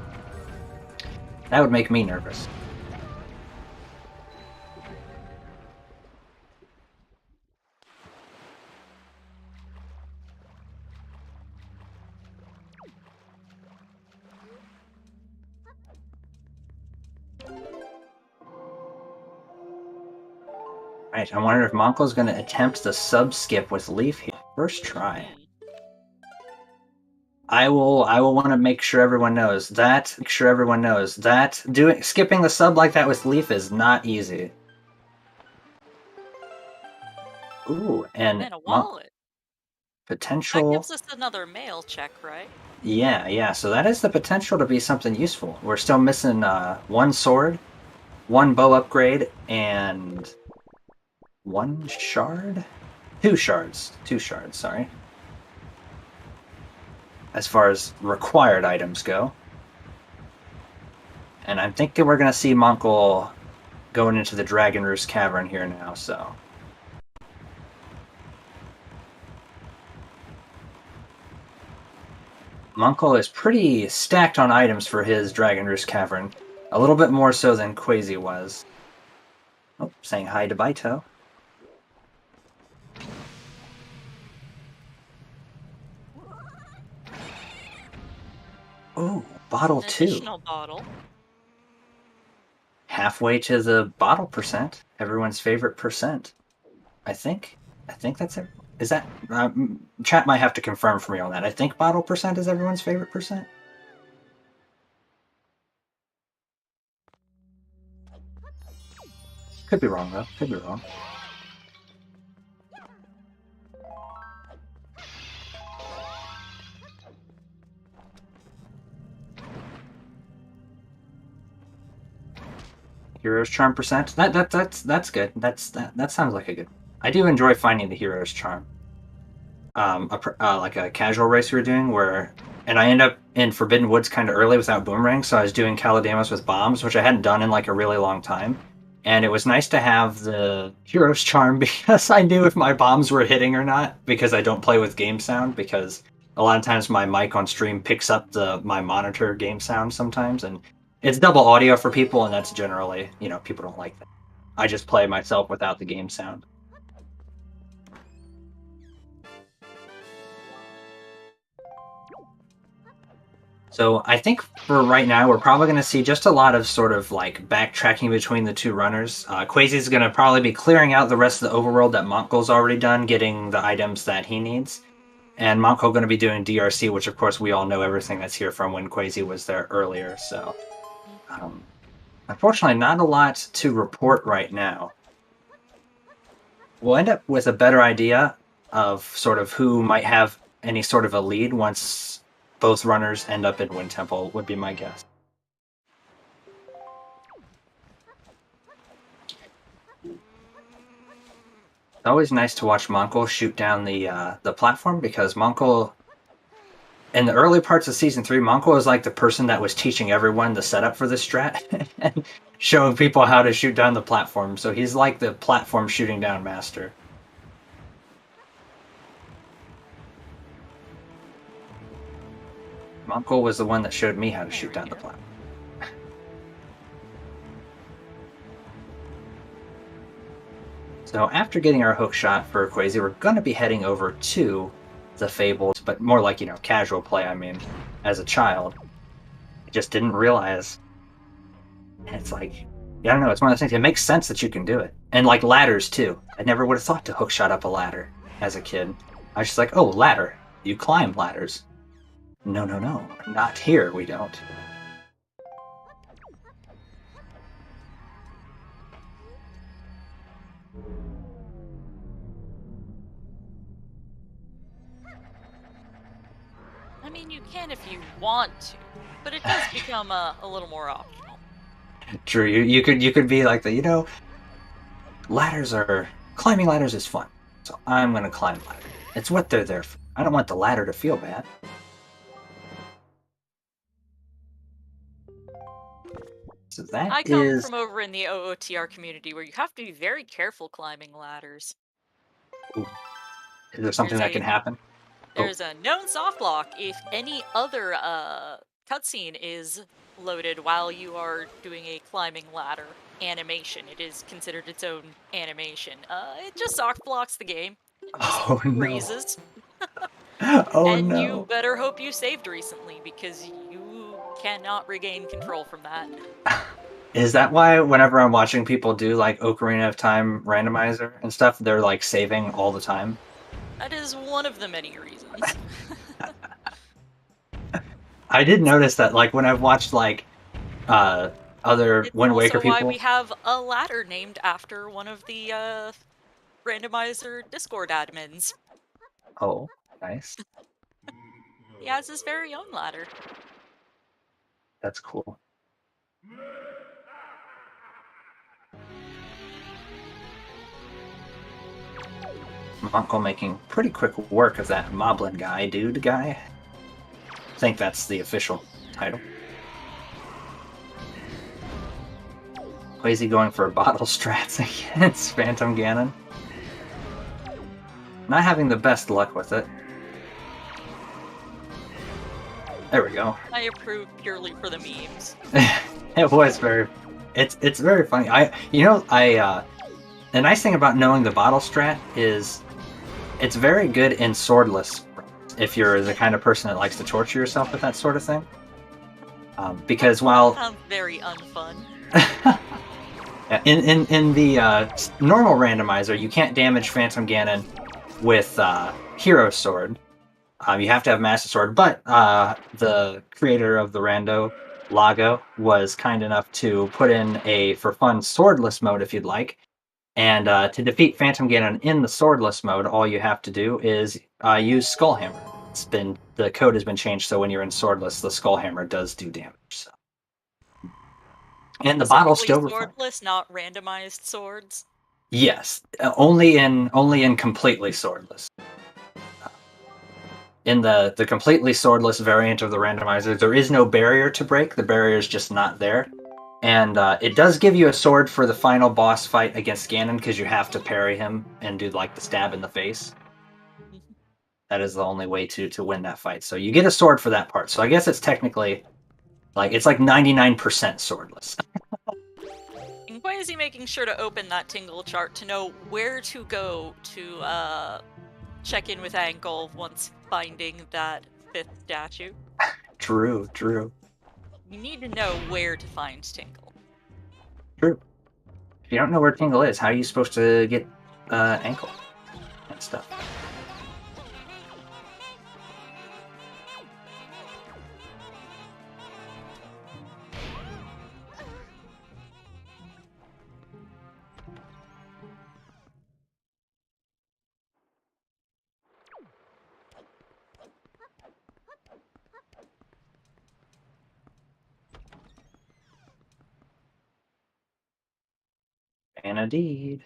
That would make me nervous. Right, I wonder if Montgol's going to attempt the sub-skip with Leaf here. First try. I will want to make sure everyone knows that. Skipping the sub like that with Leaf is not easy. Ooh, and a wallet. Potential. That gives us another mail check, right? Yeah. So that is the potential to be something useful. We're still missing 1 sword, 1 bow upgrade, and 1 shard? 2 shards. 2 shards, sorry. As far as required items go. And I'm thinking we're going to see Montgol going into the Dragon Roost Cavern here now, so. Montgol is pretty stacked on items for his Dragon Roost Cavern. A little bit more so than Quasi was. Oh, saying hi to Baito. Ooh, bottle An 2. additional bottle. Halfway to the bottle percent. Everyone's favorite percent. I think that's it. Is that chat might have to confirm for me on that. I think bottle percent is everyone's favorite percent. Could be wrong though. Could be wrong. Hero's Charm percent. That's good. That sounds like a good. I do enjoy finding the Hero's Charm. Like a casual race we were doing and I end up in Forbidden Woods kind of early without boomerang, so I was doing Caladamus with bombs, which I hadn't done in like a really long time. And it was nice to have the Hero's Charm because I knew if my bombs were hitting or not, because I don't play with game sound, because a lot of times my mic on stream picks up my monitor game sound sometimes, and it's double audio for people, and that's generally, people don't like that. I just play myself without the game sound. So I think for right now, we're probably going to see just a lot of sort of like backtracking between the two runners. Quazy is going to probably be clearing out the rest of the overworld that Montgol's already done, getting the items that he needs. And Montgol going to be doing DRC, which of course we all know everything that's here from when Quazy was there earlier. So unfortunately, not a lot to report right now. We'll end up with a better idea of sort of who might have any sort of a lead once both runners end up in Wind Temple, would be my guess. It's always nice to watch Montgol shoot down the platform, because Montgol, in the early parts of Season 3, Montgol was like the person that was teaching everyone the setup for this strat and showing people how to shoot down the platform. So he's like the platform shooting down master. Montgol was the one that showed me how to shoot down the platform. So after getting our hook shot for Quazy, we're going to be heading over to the Fables, but more like, casual play, I mean, as a child. I just didn't realize. And it's like, I don't know, it's one of those things, it makes sense that you can do it. And like ladders too. I never would have thought to hook shot up a ladder as a kid. I was just like, oh, ladder. You climb ladders. No, not here, we don't. I mean, you can if you want to, but it does become a little more optional. True, you could be like climbing ladders is fun, so I'm gonna climb ladders. It's what they're there for. I don't want the ladder to feel bad. So I come from over in the OOTR community where you have to be very careful climbing ladders. Ooh. Is there something that can happen? There's a known soft block if any other cutscene is loaded while you are doing a climbing ladder animation. It is considered its own animation. It just soft blocks the game. Oh no. Freezes. Oh and no. you better hope you saved recently, because you cannot regain control from that. Is that why whenever I'm watching people do like Ocarina of Time randomizer and stuff, they're like saving all the time? That is one of the many reasons. I did notice that, like, when I've watched like other Wind Waker people. It's also why we have a ladder named after one of the randomizer Discord admins. Oh, nice. He has his very own ladder. That's cool. Montgol making pretty quick work of that Moblin guy. I think that's the official title. Quazy going for bottle strats against Phantom Ganon. Not having the best luck with it. There we go. I approve purely for the memes. It was it's very funny. The nice thing about knowing the bottle strat is it's very good in swordless, if you're the kind of person that likes to torture yourself with that sort of thing. Because while Sounds very unfun. in the normal randomizer, you can't damage Phantom Ganon with Hero Sword. You have to have Master Sword, but the creator of the Rando, Lago, was kind enough to put in a for fun swordless mode if you'd like. And to defeat Phantom Ganon in the swordless mode, all you have to do is use Skullhammer. The code has been changed, so when you're in swordless, the Skullhammer does do damage. So. And the bottle's still swordless, not randomized swords. Yes, only in completely swordless. In the completely swordless variant of the randomizer, there is no barrier to break. The barrier is just not there. And it does give you a sword for the final boss fight against Ganon because you have to parry him and do like the stab in the face. That is the only way to win that fight. So you get a sword for that part. So I guess it's technically it's like 99% swordless. And Quazy making sure to open that tingle chart to know where to go to check in with Ankle once finding that 5th statue. True. You need to know where to find Tingle. True. If you don't know where Tingle is, how are you supposed to get Ankle and stuff? Indeed.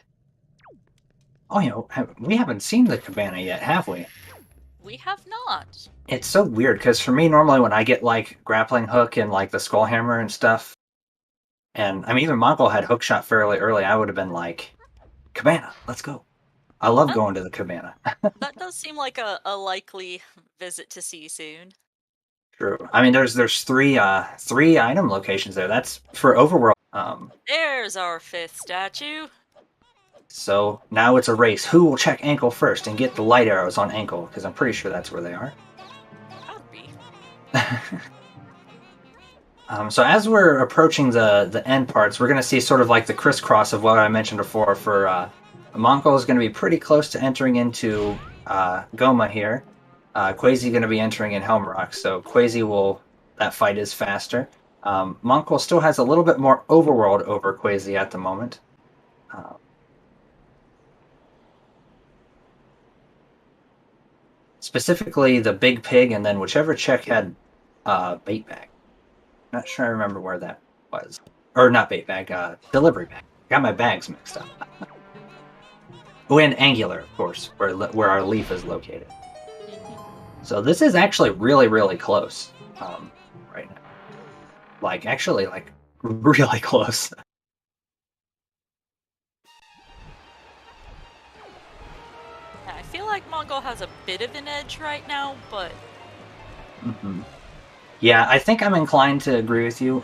Oh, we haven't seen the cabana yet, have we? We have not. It's so weird because for me, normally when I get like grappling hook and like the Skullhammer and stuff, and I mean even Montgol had hookshot fairly early, I would have been like, cabana, let's go. I love going to the cabana. That does seem like a likely visit to see soon. True. I mean, there's three item locations there. That's for Overworld. There's our 5th statue. So now it's a race. Who will check Ankle first and get the light arrows on Ankle? Because I'm pretty sure that's where they are. That'd be. So as we're approaching the end parts, we're going to see sort of like the crisscross of what I mentioned before. For Montgol is going to be pretty close to entering into Goma here. Quazy going to be entering in Helmrock, so Quazy that fight is faster. Montgol still has a little bit more overworld over Quazy at the moment. Specifically the big pig, and then whichever check had bait bag. Not sure I remember where that was. Or not bait bag, delivery bag. Got my bags mixed up. Oh, and Angular, of course, where our leaf is located. So this is actually really, really close right now. Actually, really close. I feel like Montgol has a bit of an edge right now, but... Yeah, I think I'm inclined to agree with you.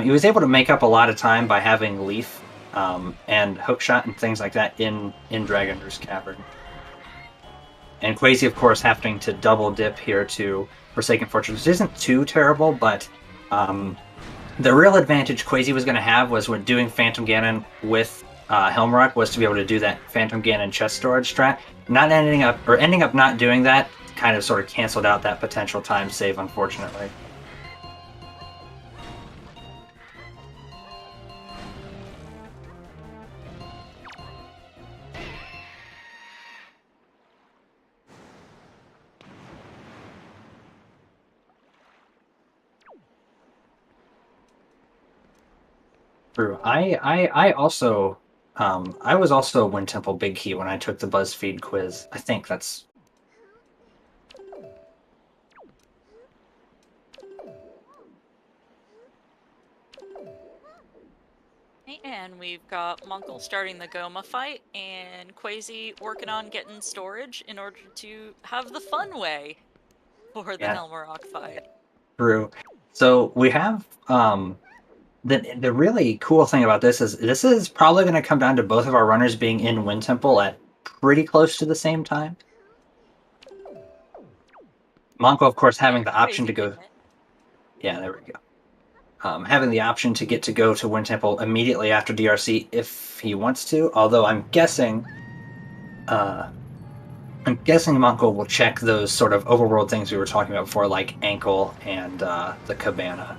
He was able to make up a lot of time by having Leaf and Hookshot and things like that in Dragon Roost Cavern. And Quazy, of course, having to double dip here to Forsaken Fortress, which isn't too terrible, but the real advantage Quazy was going to have was when doing Phantom Ganon with Helmrock was to be able to do that Phantom Ganon chest storage strat. Ending up not doing that kind of sort of canceled out that potential time save, unfortunately. True. I also I was also Wind Temple Big Key when I took the BuzzFeed quiz. I think that's... And we've got Montgol starting the Goma fight, and Quazy working on getting storage in order to have the fun way for the Helmrock fight. True. So we have the really cool thing about this is probably going to come down to both of our runners being in Wind Temple at pretty close to the same time. Montgol, of course, having the option to go... Yeah, there we go. having the option to get to go to Wind Temple immediately after DRC if he wants to. Although I'm guessing Montgol will check those sort of overworld things we were talking about before, like Ankle and the Cabana.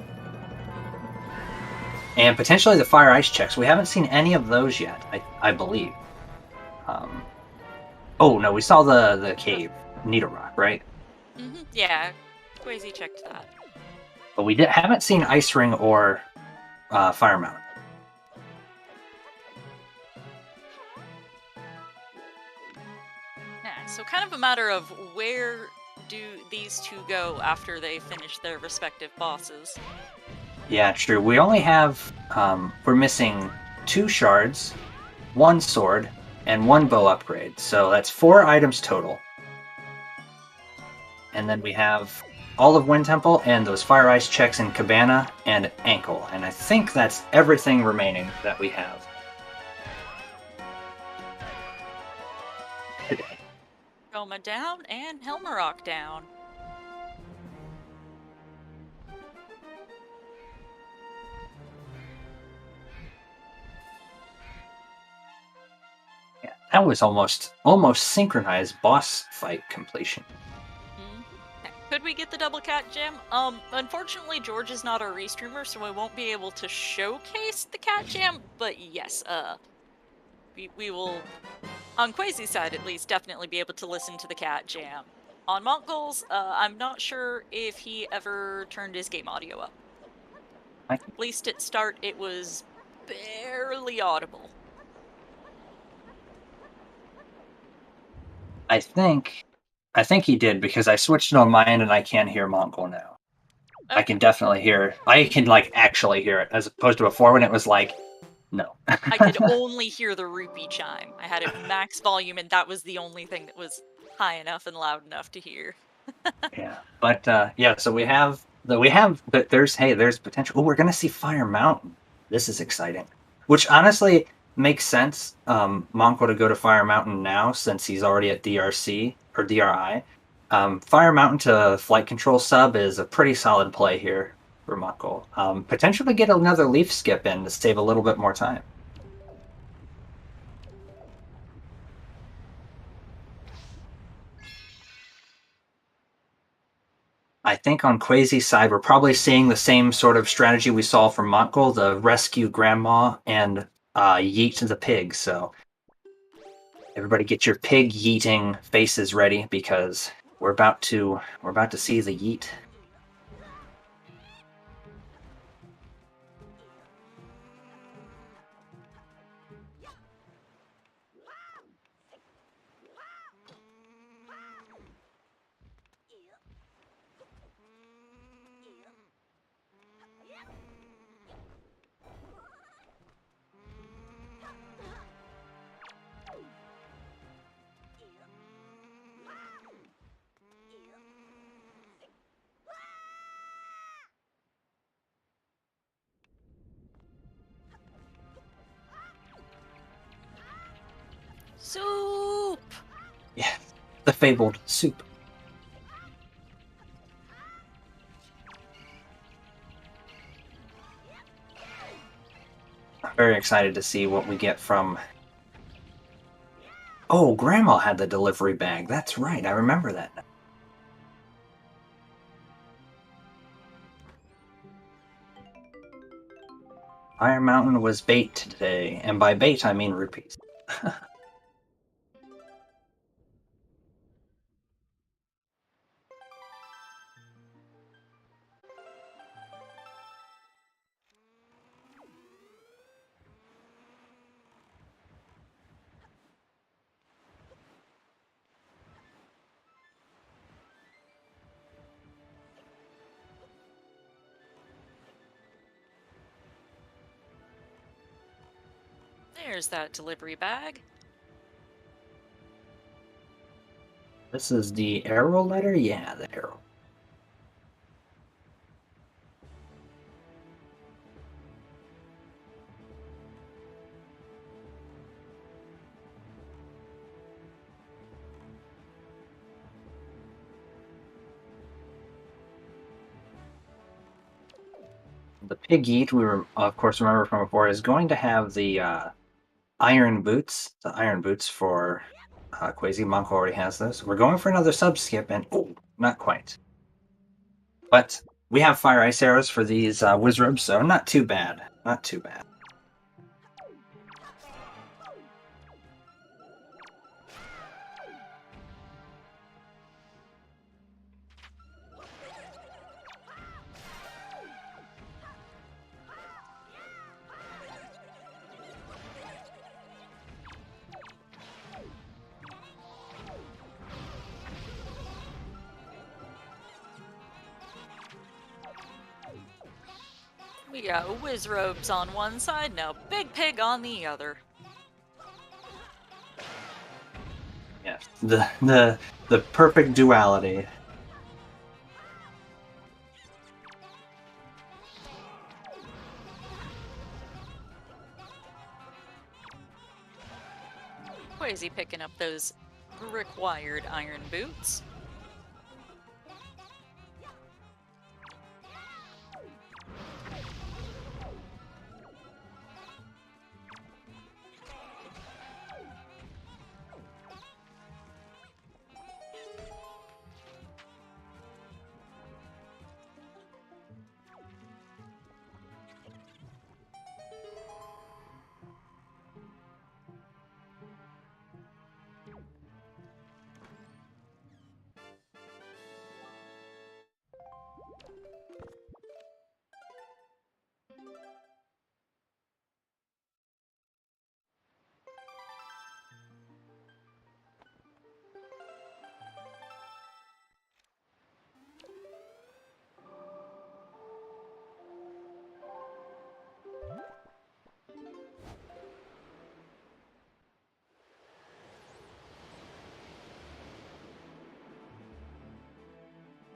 And potentially the Fire Ice checks. We haven't seen any of those yet, I believe. Oh, no, we saw the cave, Needle Rock, right? Yeah, Quasi checked that. But we haven't seen Ice Ring or Fire Mountain. Yeah, so kind of a matter of where do these two go after they finish their respective bosses. Yeah, true. We only have, we're missing 2 shards, 1 sword, and 1 bow upgrade. So that's 4 items total. And then we have all of Wind Temple and those Fire Ice checks in Cabana and Ankle. And I think that's everything remaining that we have today. Roma down and Helmarok down. Yeah, that was almost synchronized boss fight completion. Could we get the double cat gem? Unfortunately, George is not our restreamer, so we won't be able to showcase the cat gem. But yes, we will, on Quasi's side at least, definitely be able to listen to the cat jam. On Montgol's, I'm not sure if he ever turned his game audio up. At least at start, it was barely audible. I think he did, because I switched it on my end and I can't hear Montgol now. Okay. I can definitely hear. I can actually hear it, as opposed to before when it was like, no. I could only hear the rupee chime. I had it max volume, and that was the only thing that was high enough and loud enough to hear. Yeah, but yeah. So but there's potential. Oh, we're gonna see Fire Mountain. This is exciting. Which honestly makes sense. Monko to go to Fire Mountain now, since he's already at DRC or DRI. Fire Mountain to flight control sub is a pretty solid play here for Monko. Potentially get another leaf skip in to save a little bit more time. I think on Quasi's side, we're probably seeing the same sort of strategy we saw from Montgol, the rescue grandma and yeet the pig. So everybody get your pig yeeting faces ready, because we're about to see the yeet. Soup! Yeah, the fabled soup. I'm very excited to see what we get from... Oh, Grandma had the delivery bag. That's right, I remember that now. Fire Mountain was bait today, and by bait I mean rupees. There's that delivery bag. This is the arrow letter? Yeah, the arrow. the pig eat, we were, of course, remember from before, is going to have the iron boots. The iron boots for Quasi. Montgol already has those. We're going for another sub skip, and oh, not quite. But we have fire ice arrows for these wizrobes, so not too bad. Not too bad. We got Wizrobes on one side, now Big Pig on the other. Yes, the perfect duality. Quasi picking up those required iron boots.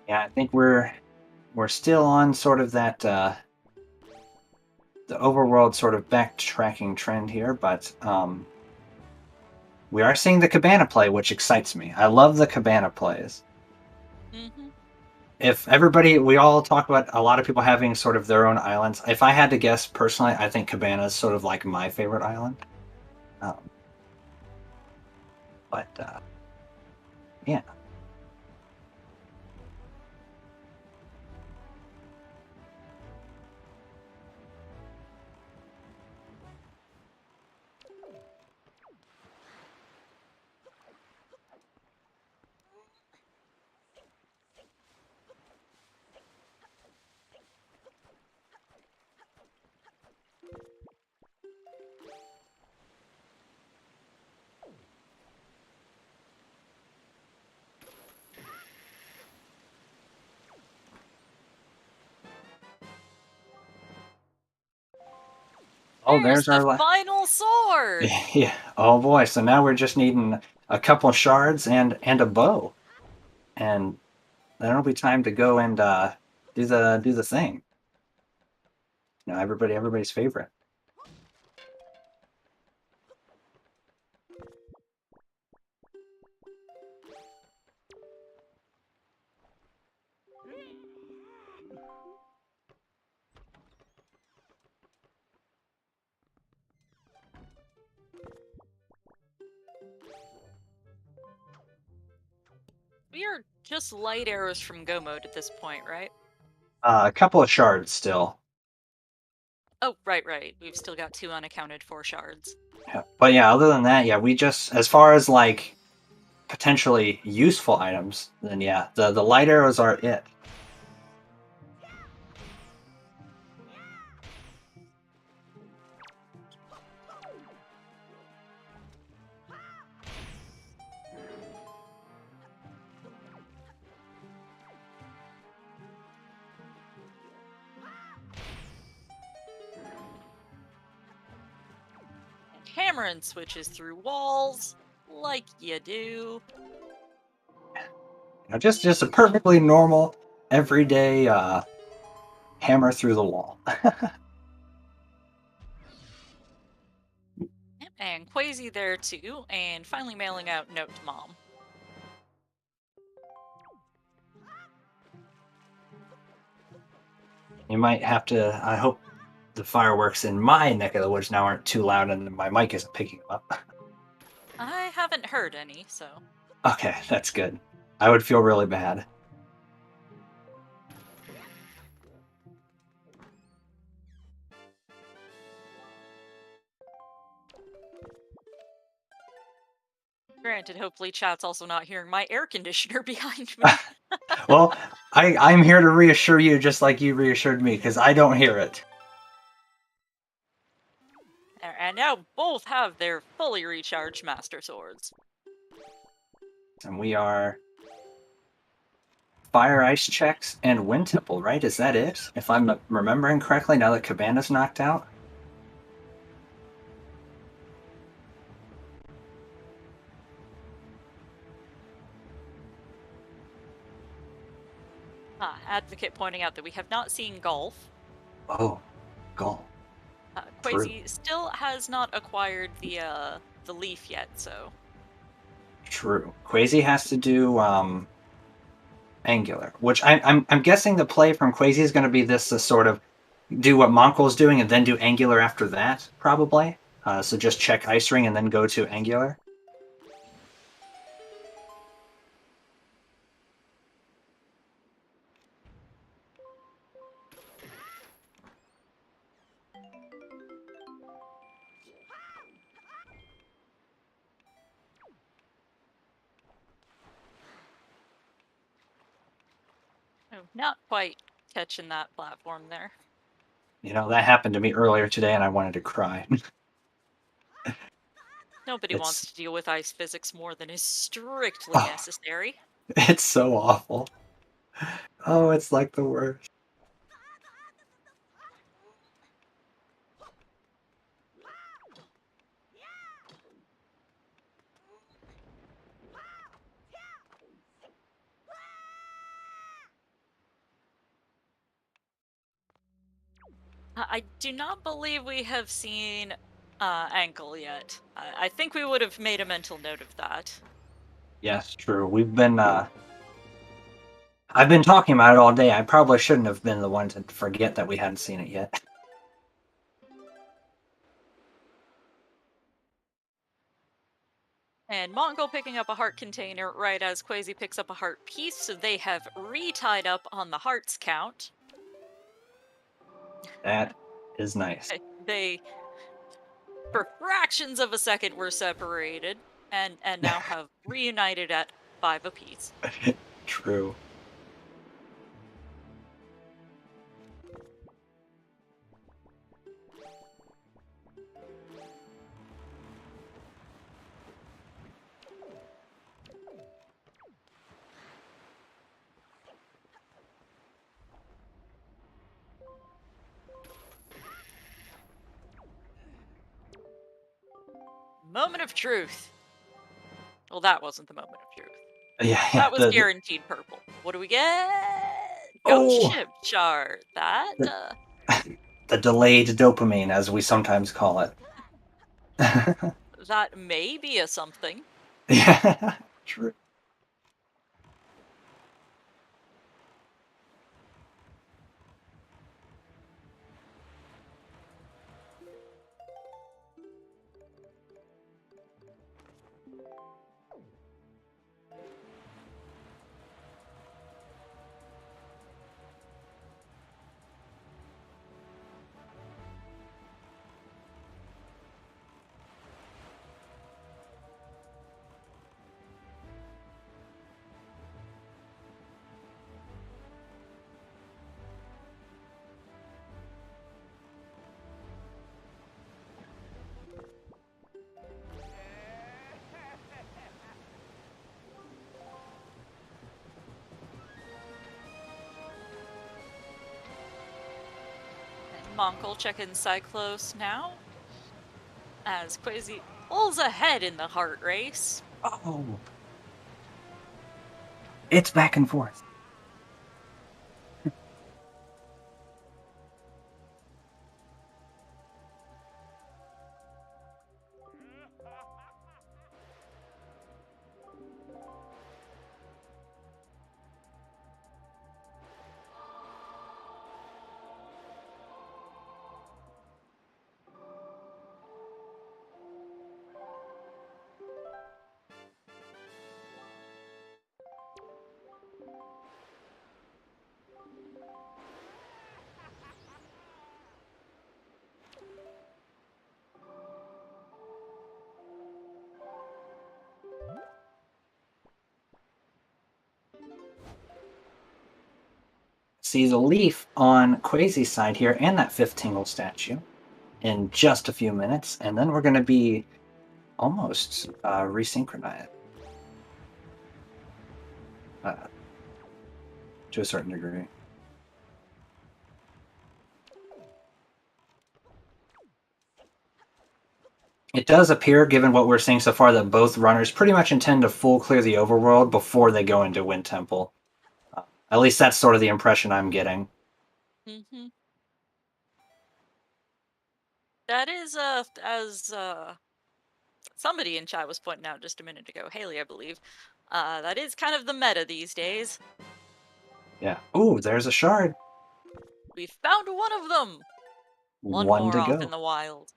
Yeah, I think we're still on sort of that the overworld sort of backtracking trend here, but we are seeing the cabana play, which excites me. I love the cabana plays. Mm-hmm. If everybody, we all talk about a lot of people having sort of their own islands. If I had to guess personally, I think cabana is sort of like my favorite island. But yeah. Oh, There's there's our the final sword! yeah. Oh boy. So now we're just needing a couple shards and a bow, and then it'll be time to go and do the thing. You know, everybody's favorite. We are just light arrows from go mode at this point, right? A couple of shards still. Oh, right. We've still got 2 unaccounted for shards. Yeah. But yeah, other than that, yeah, we just, as far as like potentially useful items, then yeah, the light arrows are it. And hammering switches through walls, like you do. You know, just a perfectly normal, everyday hammer through the wall. And Quasi there too, and finally mailing out note to mom. You might have to. I hope the fireworks in my neck of the woods now aren't too loud and my mic isn't picking them up. I haven't heard any, so. Okay, that's good. I would feel really bad. Granted, hopefully chat's also not hearing my air conditioner behind me. Well, I'm here to reassure you just like you reassured me, because I don't hear it. And now both have their fully recharged Master Swords. And we are Fire Ice checks and Wind Temple, right? Is that it? If I'm remembering correctly, now that Cabana's knocked out? Advocate pointing out that we have not seen Golf. Oh, Gall. True. Quasi still has not acquired the leaf yet, so. True. Quasi has to do Angular, which I'm guessing the play from Quasi is going to be this sort of do what Montgol's doing and then do Angular after that, probably. So just check Ice Ring and then go to Angular. Oh, not quite catching that platform there. You know, that happened to me earlier today and I wanted to cry. Nobody It's- wants to deal with ice physics more than is strictly Oh. necessary. It's so awful. Oh, it's like the worst. I do not believe we have seen Ankle yet. I think we would have made a mental note of that. Yes, true. We've been I've been talking about it all day. I probably shouldn't have been the one to forget that we hadn't seen it yet. And Montgol picking up a heart container right as Quasi picks up a heart piece, so they have re-tied up on the hearts count. That is nice. They, for fractions of a second, were separated, and now have reunited at 5 apiece. True. Moment of truth. Well, that wasn't the moment of truth. Yeah, That was the- guaranteed purple. What do we get? Ghost Oh! ship chart. That, the delayed dopamine, as we sometimes call it. that may be a something. Yeah, true. And Montgol checking Cyclos now. As Quasi pulls ahead in the heart race. Oh. It's back and forth. see the leaf on Quazy's side here and that fifth Tingle statue in just a few minutes, and then we're going to be almost resynchronized to a certain degree. It does appear, given what we're seeing so far, that both runners pretty much intend to full clear the overworld before they go into Wind Temple. At least that's sort of the impression I'm getting. Mm-hmm. That is, as somebody in chat was pointing out just a minute ago, Haley, I believe, that is kind of the meta these days. Yeah. Ooh, there's a shard. We found one of them! One more to off go. in the wild.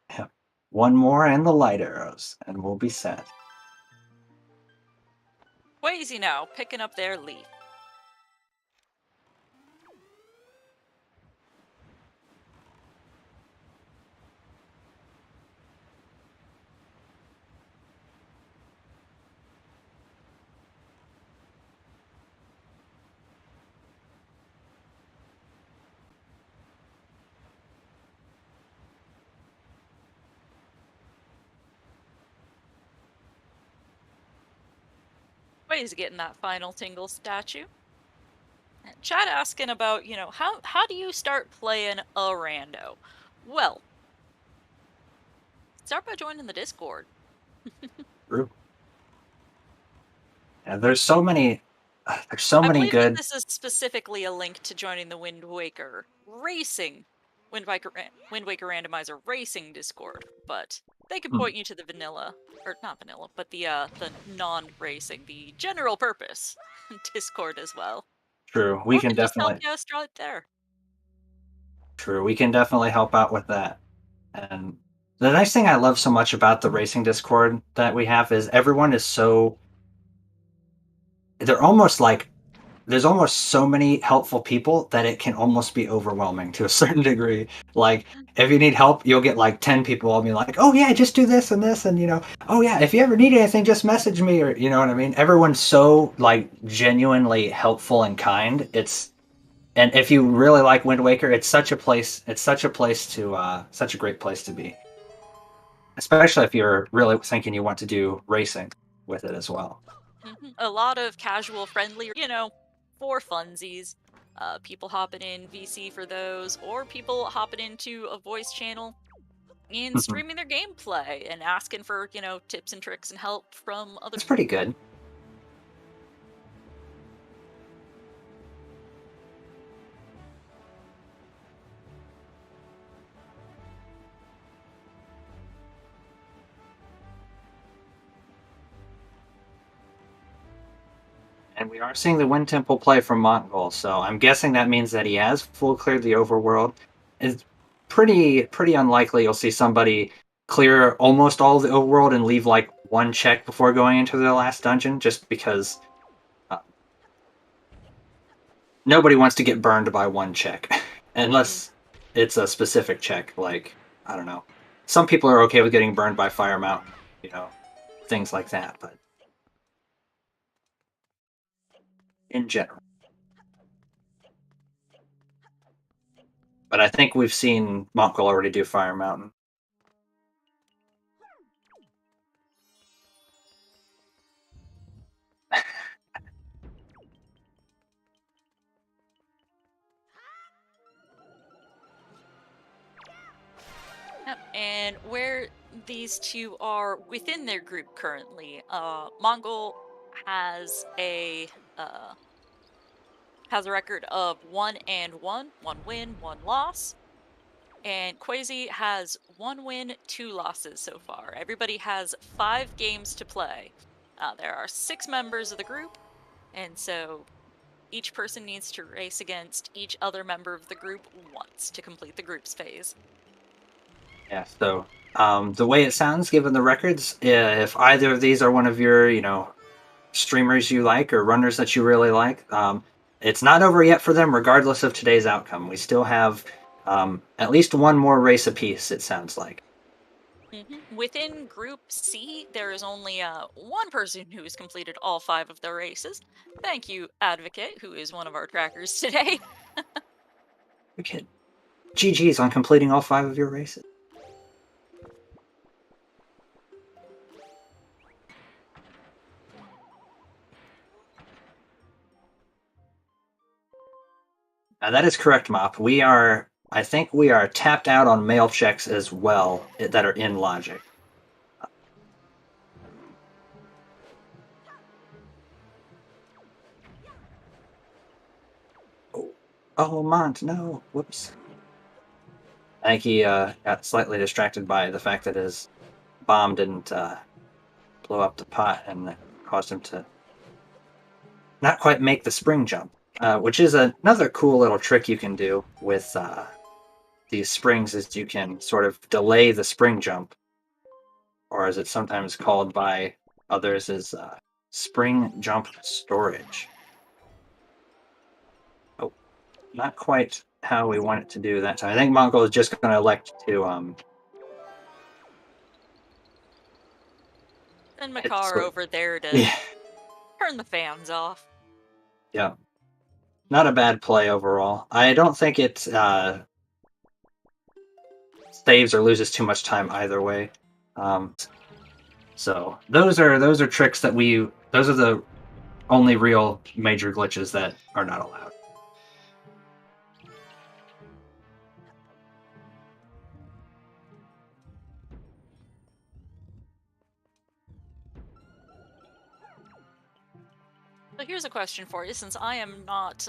Yeah. One more and the light arrows, and we'll be set. Quazy now, picking up their leaf. Quazy getting that final Tingle statue. And chat asking about, you know, how do you start playing a rando? Well, start by joining the Discord. True. Yeah, there's so many I believe that good. this is specifically a link to joining the Wind Waker Racing, Wind Waker Randomizer Racing Discord, but they could point you to the vanilla, or not vanilla, but the non-racing, the general purpose Discord as well. True. We Or can could just help definitely. you out right there. True. We can definitely help out with that. And the nice thing I love so much about the racing Discord that we have is everyone is so. They're almost like there's almost so many helpful people that it can almost be overwhelming to a certain degree. Like, if you need help, you'll get like 10 people all be like, oh yeah, just do this and this, and oh yeah, if you ever need anything, just message me, or you know what I mean? Everyone's so like genuinely helpful and kind. And if you really like Wind Waker, it's such a great place to be. Especially if you're really thinking you want to do racing with it as well. A lot of casual, friendly, you know, for funsies. People hopping in VC for those, or people hopping into a voice channel and streaming their gameplay and asking for, you know, tips and tricks and help from other. It's pretty good. And we are seeing the Wind Temple play from Montgol, so I'm guessing that means that he has full cleared the overworld. It's pretty unlikely you'll see somebody clear almost all of the overworld and leave like one check before going into their last dungeon, just because nobody wants to get burned by one check, unless it's a specific check. Like, I don't know. Some people are okay with getting burned by Fire Mountain, things like that, but in general. But I think we've seen Montgol already do Fire Mountain. Yep, and where these two are within their group currently, Montgol has a record of 1-1, 1 win, 1 loss. And Quazy has 1 win, 2 losses so far. Everybody has 5 games to play. There are 6 members of the group, and so each person needs to race against each other member of the group once to complete the group's phase. Yeah, so the way it sounds, given the records, if either of these are one of your, streamers you like or runners that you really like, it's not over yet for them, regardless of today's outcome. We still have at least one more race apiece, it sounds like. Within Group C, there is only one person who has completed all 5 of the races. Thank you, Advocate, who is one of our trackers today. Okay. GG's on completing all 5 of your races. That is correct, Mop. I think we are tapped out on mail checks as well that are in logic. Oh, Mont, no. Whoops. I think he got slightly distracted by the fact that his bomb didn't blow up the pot, and that caused him to not quite make the spring jump, which is another cool little trick you can do with these springs, is you can sort of delay the spring jump, or as it's sometimes called by others, is spring jump storage. Oh, not quite how we want it to do that time. I think Montgol is just going to elect to And Makar over there to yeah. turn the fans off. Yeah. Not a bad play overall. I don't think it saves or loses too much time either way. So those are tricks that those are the only real major glitches that are not allowed. So here's a question for you, since I am not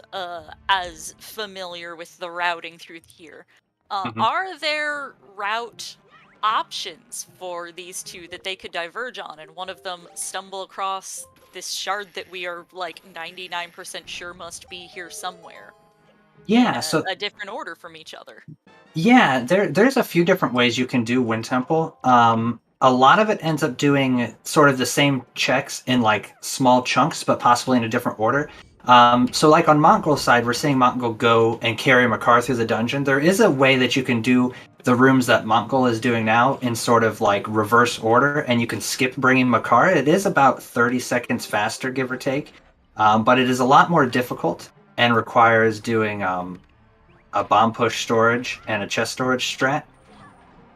as familiar with the routing through here. Are there route options for these two that they could diverge on, and one of them stumble across this shard that we are like 99% sure must be here somewhere? Yeah, in so a different order from each other. yeah, there's a few different ways you can do Wind Temple. A lot of it ends up doing sort of the same checks in like small chunks, but possibly in a different order. So like on Montgol's side, we're seeing Montgol go and carry Makar through the dungeon. There is a way that you can do the rooms that Montgol is doing now in sort of like reverse order, and you can skip bringing Makar. It is about 30 seconds faster, give or take, but it is a lot more difficult and requires doing a bomb push storage and a chest storage strat.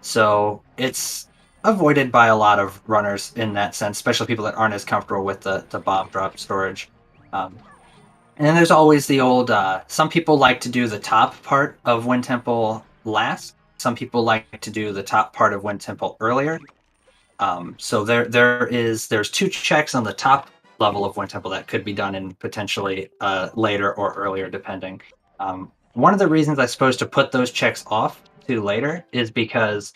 So it's avoided by a lot of runners in that sense, especially people that aren't as comfortable with the bomb drop storage. And then there's always the old, some people like to do the top part of Wind Temple last. Some people like to do the top part of Wind Temple earlier. So there's 2 checks on the top level of Wind Temple that could be done in potentially later or earlier, depending. One of the reasons I suppose to put those checks off to later is because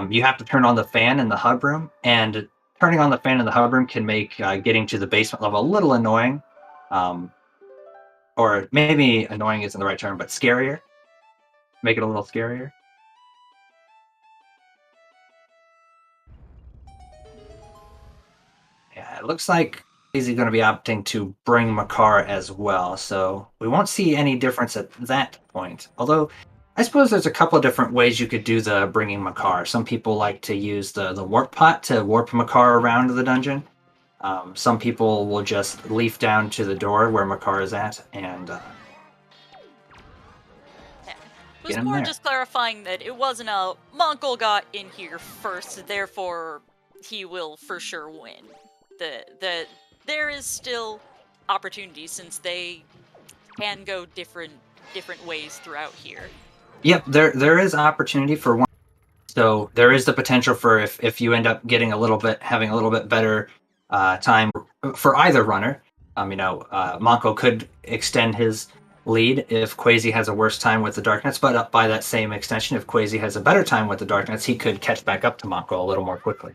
you have to turn on the fan in the hub room, and turning on the fan in the hub room can make getting to the basement level a little annoying. Or maybe annoying isn't the right term, but scarier. Make it a little scarier. Yeah, it looks like he's going to be opting to bring Makar as well, so we won't see any difference at that point. Although, I suppose there's a couple of different ways you could do the bringing Makar. Some people like to use the warp pot to warp Makar around the dungeon. Some people will just leaf down to the door where Makar is at and It was get him more there. just clarifying that it wasn't a Montgol got in here first, therefore he will for sure win. That there is still opportunity, since they can go different ways throughout here. Yep, there is opportunity for one. So there is the potential for if you end up getting having a little bit better time for either runner. Montgol could extend his lead if Quazy has a worse time with the Darkness, but by that same extension, if Quazy has a better time with the Darkness, he could catch back up to Montgol a little more quickly.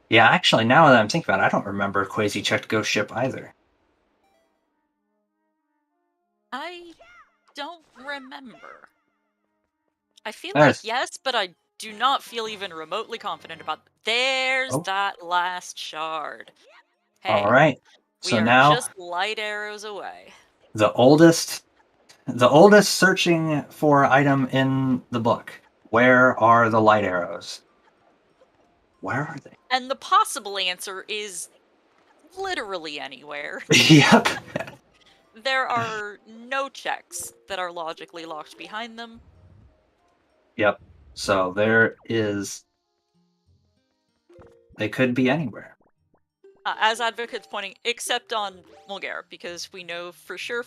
Yeah, actually, now that I'm thinking about it, I don't remember Quazy checked Ghost Ship either. I don't remember. I feel There's- like yes, but I do not feel even remotely confident about. There's that last shard. Hey, all right. we So are now just light arrows away. the oldest searching for item in the book. Where are the light arrows? Where are they? And the possible answer is literally anywhere. Yep. There are no checks that are logically locked behind them. Yep. So there is. They could be anywhere. As Advocate's pointing, except on Mulgar, because we know for sure,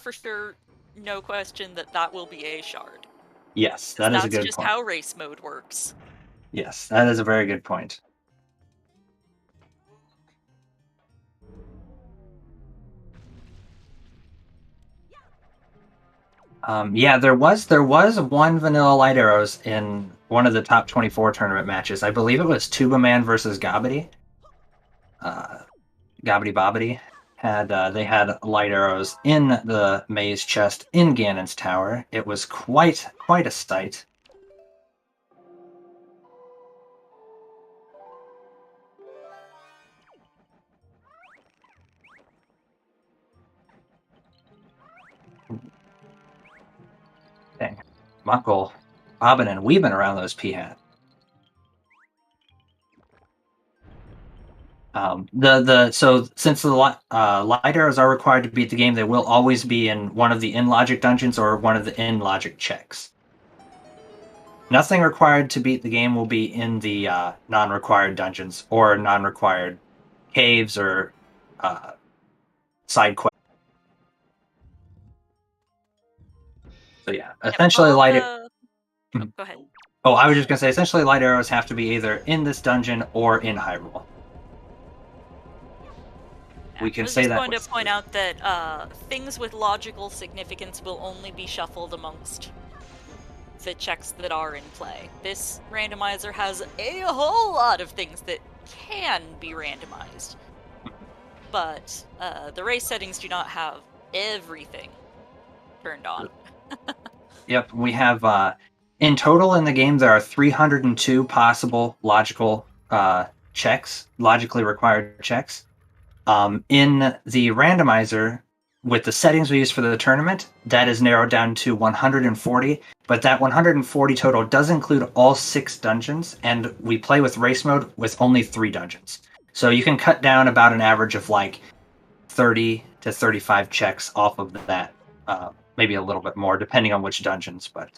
no question that will be a shard. Yes, 'Cause that is a that's good just point. how race mode works. Yes, that is a very good point. Yeah, there was one vanilla light arrows in one of the top 24 tournament matches. I believe it was Tuba Man versus Gabity. Gabity Bobbity had they had light arrows in the maze chest in Ganon's tower. It was quite a sight. Dang, Montgol bobbing and weaving around those peahats. So since the light arrows are required to beat the game, they will always be in one of the in logic dungeons or one of the in logic checks. Nothing required to beat the game will be in the non-required dungeons or non-required caves or side quests. So yeah, essentially All light. the... Oh, go ahead. Oh, I was just gonna say, essentially light arrows have to be either in this dungeon or in Hyrule. We can say that. I was just going to point out that things with logical significance will only be shuffled amongst the checks that are in play. This randomizer has a whole lot of things that can be randomized, but the race settings do not have everything turned on. Yep, we have in total in the game there are 302 possible logical checks, logically required checks. In the randomizer, with the settings we use for the tournament, that is narrowed down to 140. But that 140 total does include all 6 dungeons, and we play with race mode with only 3 dungeons. So you can cut down about an average of like 30 to 35 checks off of that. Maybe a little bit more, depending on which dungeons. But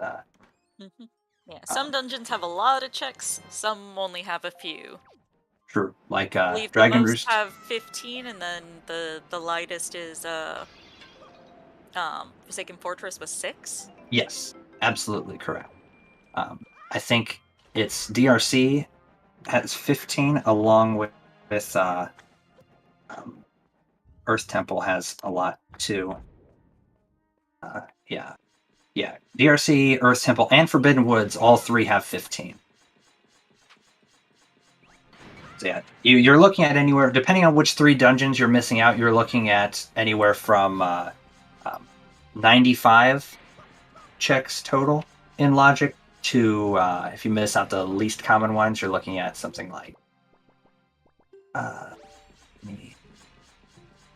yeah, some dungeons have a lot of checks, some only have a few. true, like I believe Dragon the most Roost have 15, and then the lightest is Forsaken Fortress was 6. Yes, absolutely correct. I think it's DRC has 15, along with Earth Temple has a lot too. Yeah. DRC, Earth Temple, and Forbidden Woods, all 3 have 15. So yeah, you're looking at anywhere, depending on which 3 dungeons you're missing out, you're looking at anywhere from 95 checks total in logic to, if you miss out the least common ones, you're looking at something like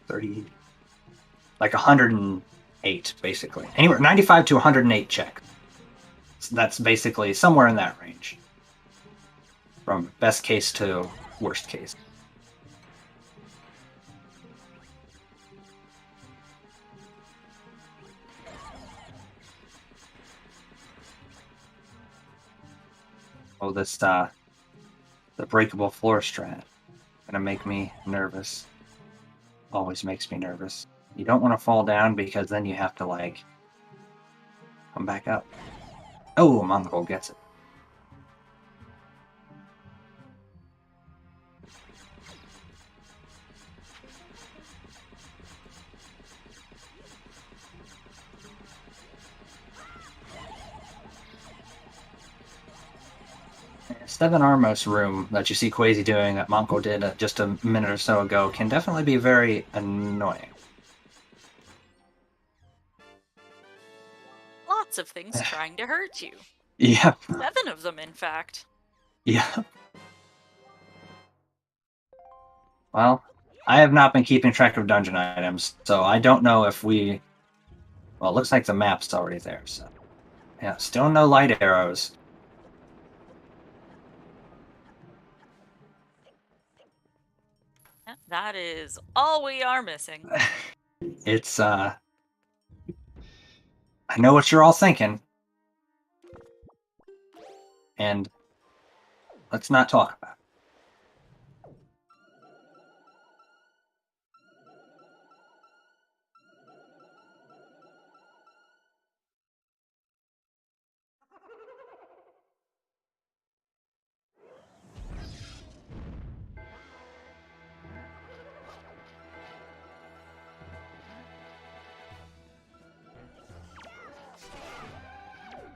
30, like 108, basically. Anywhere 95 to 108 checks. So that's basically somewhere in that range, from best case to worst case. Oh, this the breakable floor strat gonna make me nervous. Always makes me nervous. You don't want to fall down because then you have to like come back up. Oh, Montgol gets it. Seven Armos room that you see Quazy doing that Montgol did just a minute or so ago can definitely be very annoying. Lots of things trying to hurt you. Yeah. 7 of them, in fact. Yeah. Well, I have not been keeping track of dungeon items, so I don't know if we... Well, it looks like the map's already there, so... Yeah, still no light arrows. That is all we are missing. It's I know what you're all thinking, and let's not talk about it.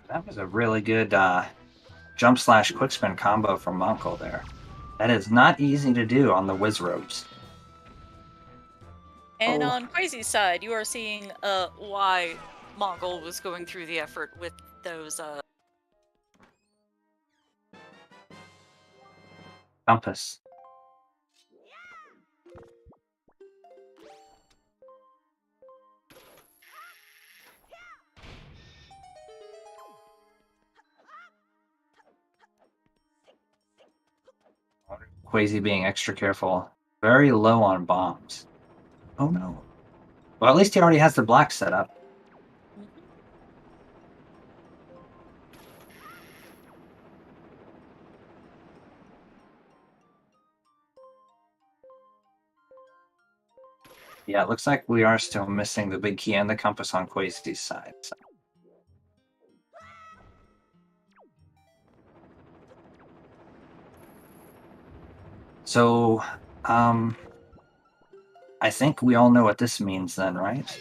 That was a really good jump slash quick spin combo from Montgol there. That is not easy to do on the whiz ropes. And Oh. on Crazy's side, you are seeing why Montgol was going through the effort with those Compass. Quasi being extra careful. Very low on bombs. Oh no. Well, at least he already has the black set up. Yeah, it looks like we are still missing the big key and the compass on Quasi's side. So, I think we all know what this means then, right?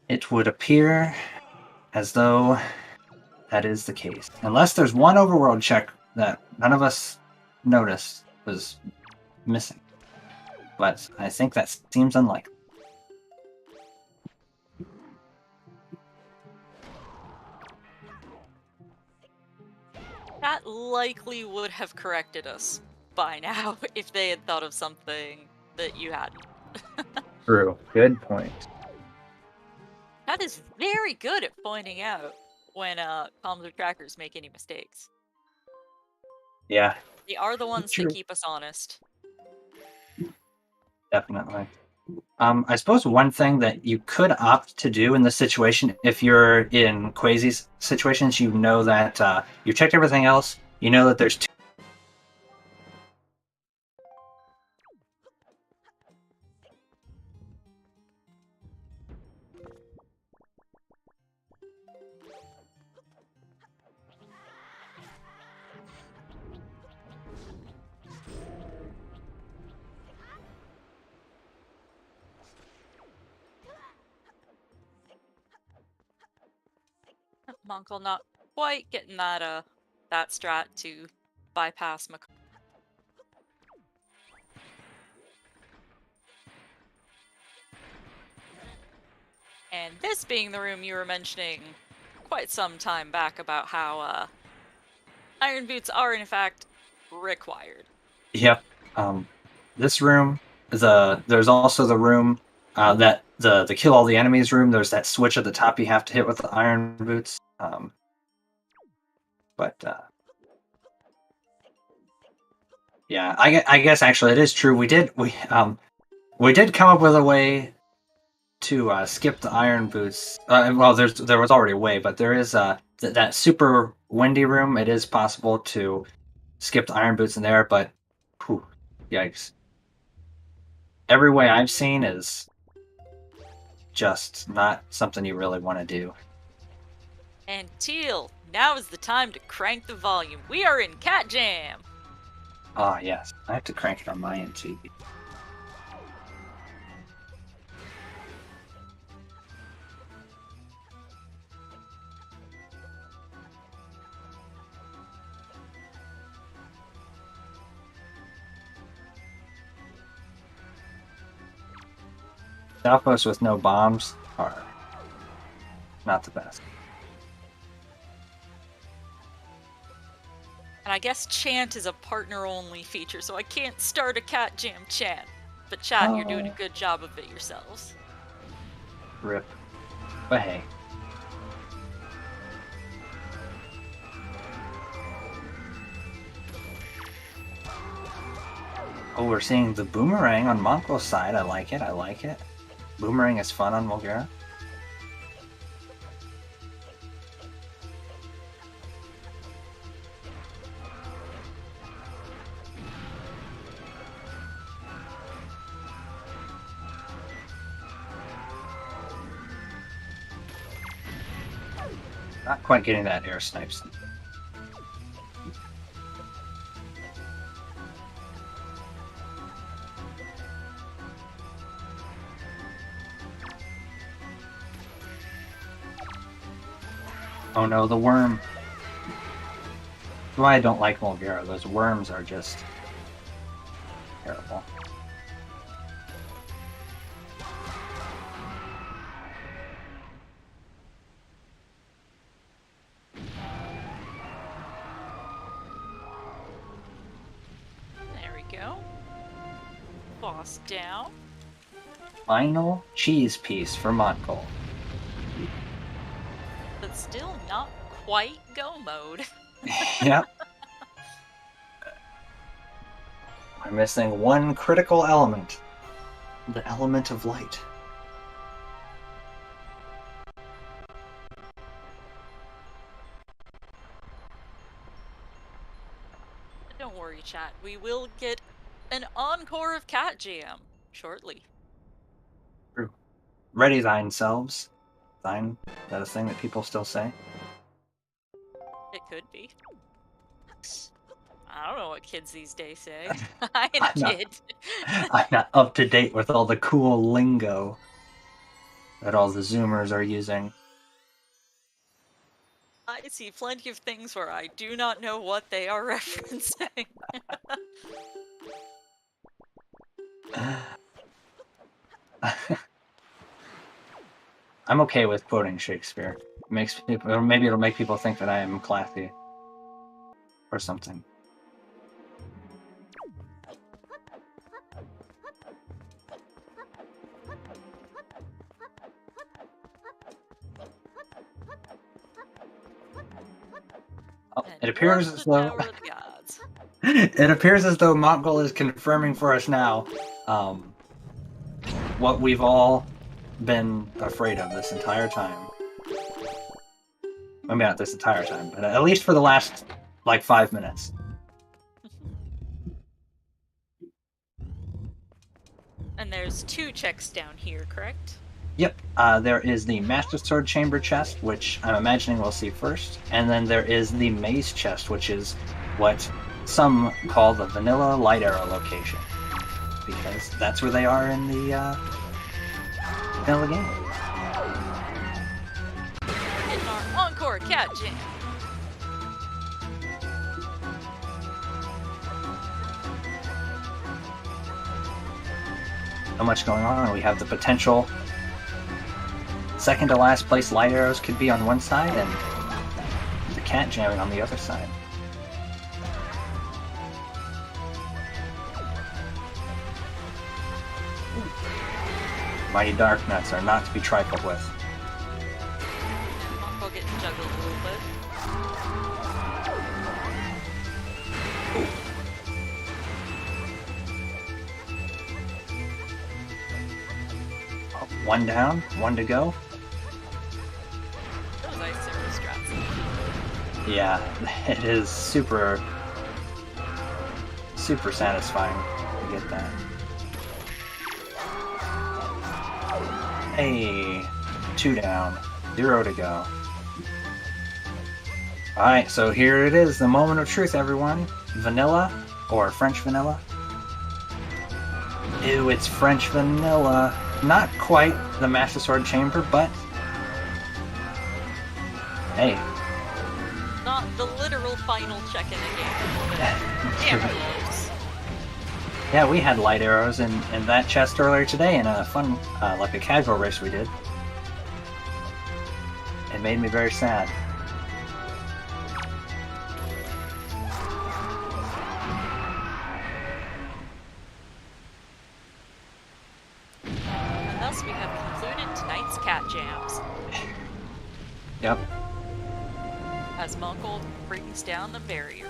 It would appear as though that is the case. Unless there's one overworld check that none of us noticed was missing. But I think that seems unlikely. that likely would have corrected us by now if they had thought of something that you hadn't. True. Good point. That is very good at pointing out when comms or trackers make any mistakes. Yeah, They are the ones True. that keep us honest. definitely. I suppose one thing that you could opt to do in this situation, if you're in Quasi's situations, you know that you checked everything else. You know that there's two. Monkle not quite getting that that strat to bypass Mc. And this being the room you were mentioning quite some time back about how iron boots are in fact required. Yep. This room, there's also the room that the kill all the enemies room. There's that switch at the top you have to hit with the iron boots. Yeah, I guess actually it is true. We did come up with a way to skip the iron boots. Well, there was already a way, but there is that super windy room. It is possible to skip the iron boots in there, but whew, yikes! Every way I've seen is just not something you really want to do. And Teal, now is the time to crank the volume. We are in Cat Jam! Ah, yes, I have to crank it on my end too. Outposts with no bombs are not the best. And I guess chant is a partner-only feature, so I can't start a Cat Jam chant. But chat, you're doing a good job of it yourselves. Rip. But hey. Oh, we're seeing the boomerang on Montgol's side. I like it. I like it. Boomerang is fun on Mulgara. Not quite getting that air snipes. Oh no, the worm. That's why I don't like Mulgara. Those worms are just terrible. There we go. Boss down. Final cheese piece for Montgol. But still not quite go mode. Yep. We're missing one critical element. The element of light. Don't worry, chat. We will get an encore of Cat Jam shortly. Ready thine selves. Thine? Is that a thing that people still say? It could be. I don't know what kids these days say. I ain't a I'm not- kid. I'm not up to date with all the cool lingo that all the Zoomers are using. I see plenty of things where I do not know what they are referencing. I'm okay with quoting Shakespeare. It makes people, or maybe it'll make people think that I am classy or something. Oh, it appears as though Tower of the Gods. it appears as though Montgol is confirming for us now what we've all been afraid of this entire time. Maybe not this entire time, but at least for the last, like, 5 minutes. And there's 2 checks down here, correct? Yep, there is the Master Sword Chamber chest, which I'm imagining we'll see first, and then there is the Maze chest, which is what some call the Vanilla Light Arrow location, because that's where they are in the vanilla game. Getting our encore Cat Jam. So much going on. We have the potential second to last place light arrows could be on one side, and the cat jamming on the other side. Mighty Dark Nuts are not to be trifled with. I'll get juggled a little bit. Oh, one down, one to go. Those ice service strats. Yeah, it is super satisfying to get that. Hey, 2 down, 0 to go. Alright, so here it is, the moment of truth, everyone. Vanilla, or French vanilla. Ew, it's French vanilla. Not quite the Master Sword Chamber, but hey. Not the literal final check in the game. Damn close. Yeah, we had light arrows in that chest earlier today in a fun, like a casual race we did. It made me very sad. And thus we have concluded tonight's Cat Jams. Yep. As Montgol brings down the barrier.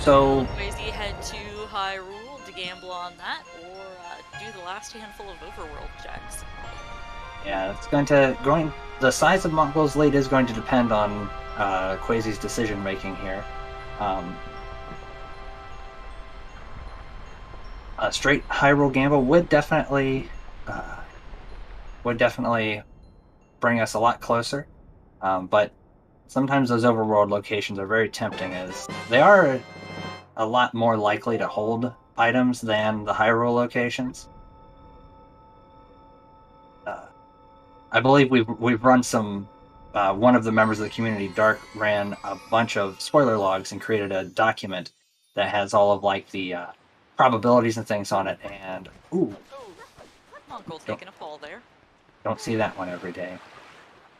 So SirQuazy head to Hyrule to gamble on that, or do the last handful of overworld checks. yeah, it's the size of Montgol's lead is going to depend on Quasi's decision making here. A straight Hyrule gamble would definitely bring us a lot closer, but sometimes those overworld locations are very tempting, as they are a lot more likely to hold items than the Hyrule locations. I believe we've run some. One of the members of the community, Dark, ran a bunch of spoiler logs and created a document that has all of like the probabilities and things on it. And ooh, Montgol taking a fall there. don't see that one every day.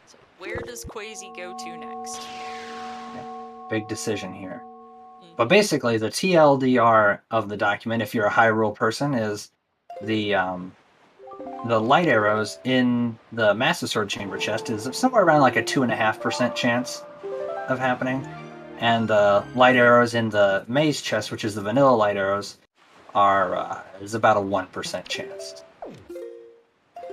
So where does Quasi go to next? Yeah, big decision here. But basically, the TLDR of the document, if you're a Hyrule person, is the light arrows in the Master Sword Chamber chest is somewhere around like a 2.5% chance of happening, and the light arrows in the Maze chest, which is the vanilla light arrows, is about a 1% chance.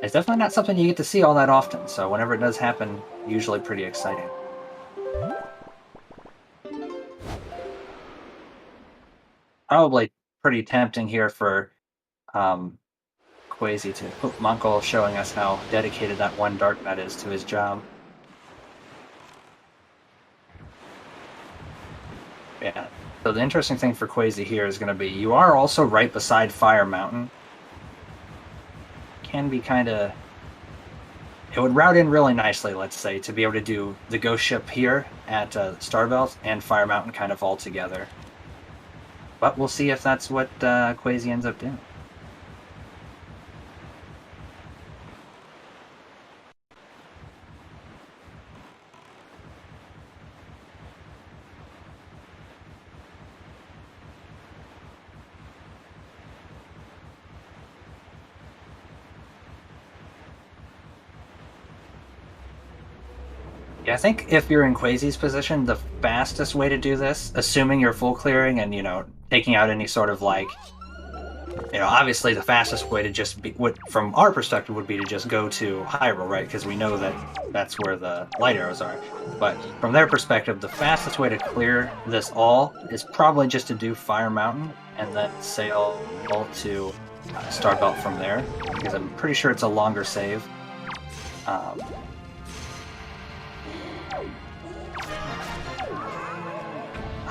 It's definitely not something you get to see all that often, so whenever it does happen, usually pretty exciting. Probably pretty tempting here for Quasi to Montgol, showing us how dedicated that one Dark Knight is to his job. Yeah. So the interesting thing for Quasi here is going to be you are also right beside Fire Mountain. Can be kind of... It would route in really nicely, let's say, to be able to do the Ghost Ship here at Starbelt and Fire Mountain kind of all together. But we'll see if that's what Quasi ends up doing. Yeah, I think if you're in Quasi's position, the fastest way to do this, assuming you're full clearing and, taking out any sort of like, obviously the fastest way to just be, from our perspective, would be to just go to Hyrule, right? Because we know that that's where the light arrows are. But from their perspective, the fastest way to clear this all is probably just to do Fire Mountain and then sail to Starbelt from there, because I'm pretty sure it's a longer save.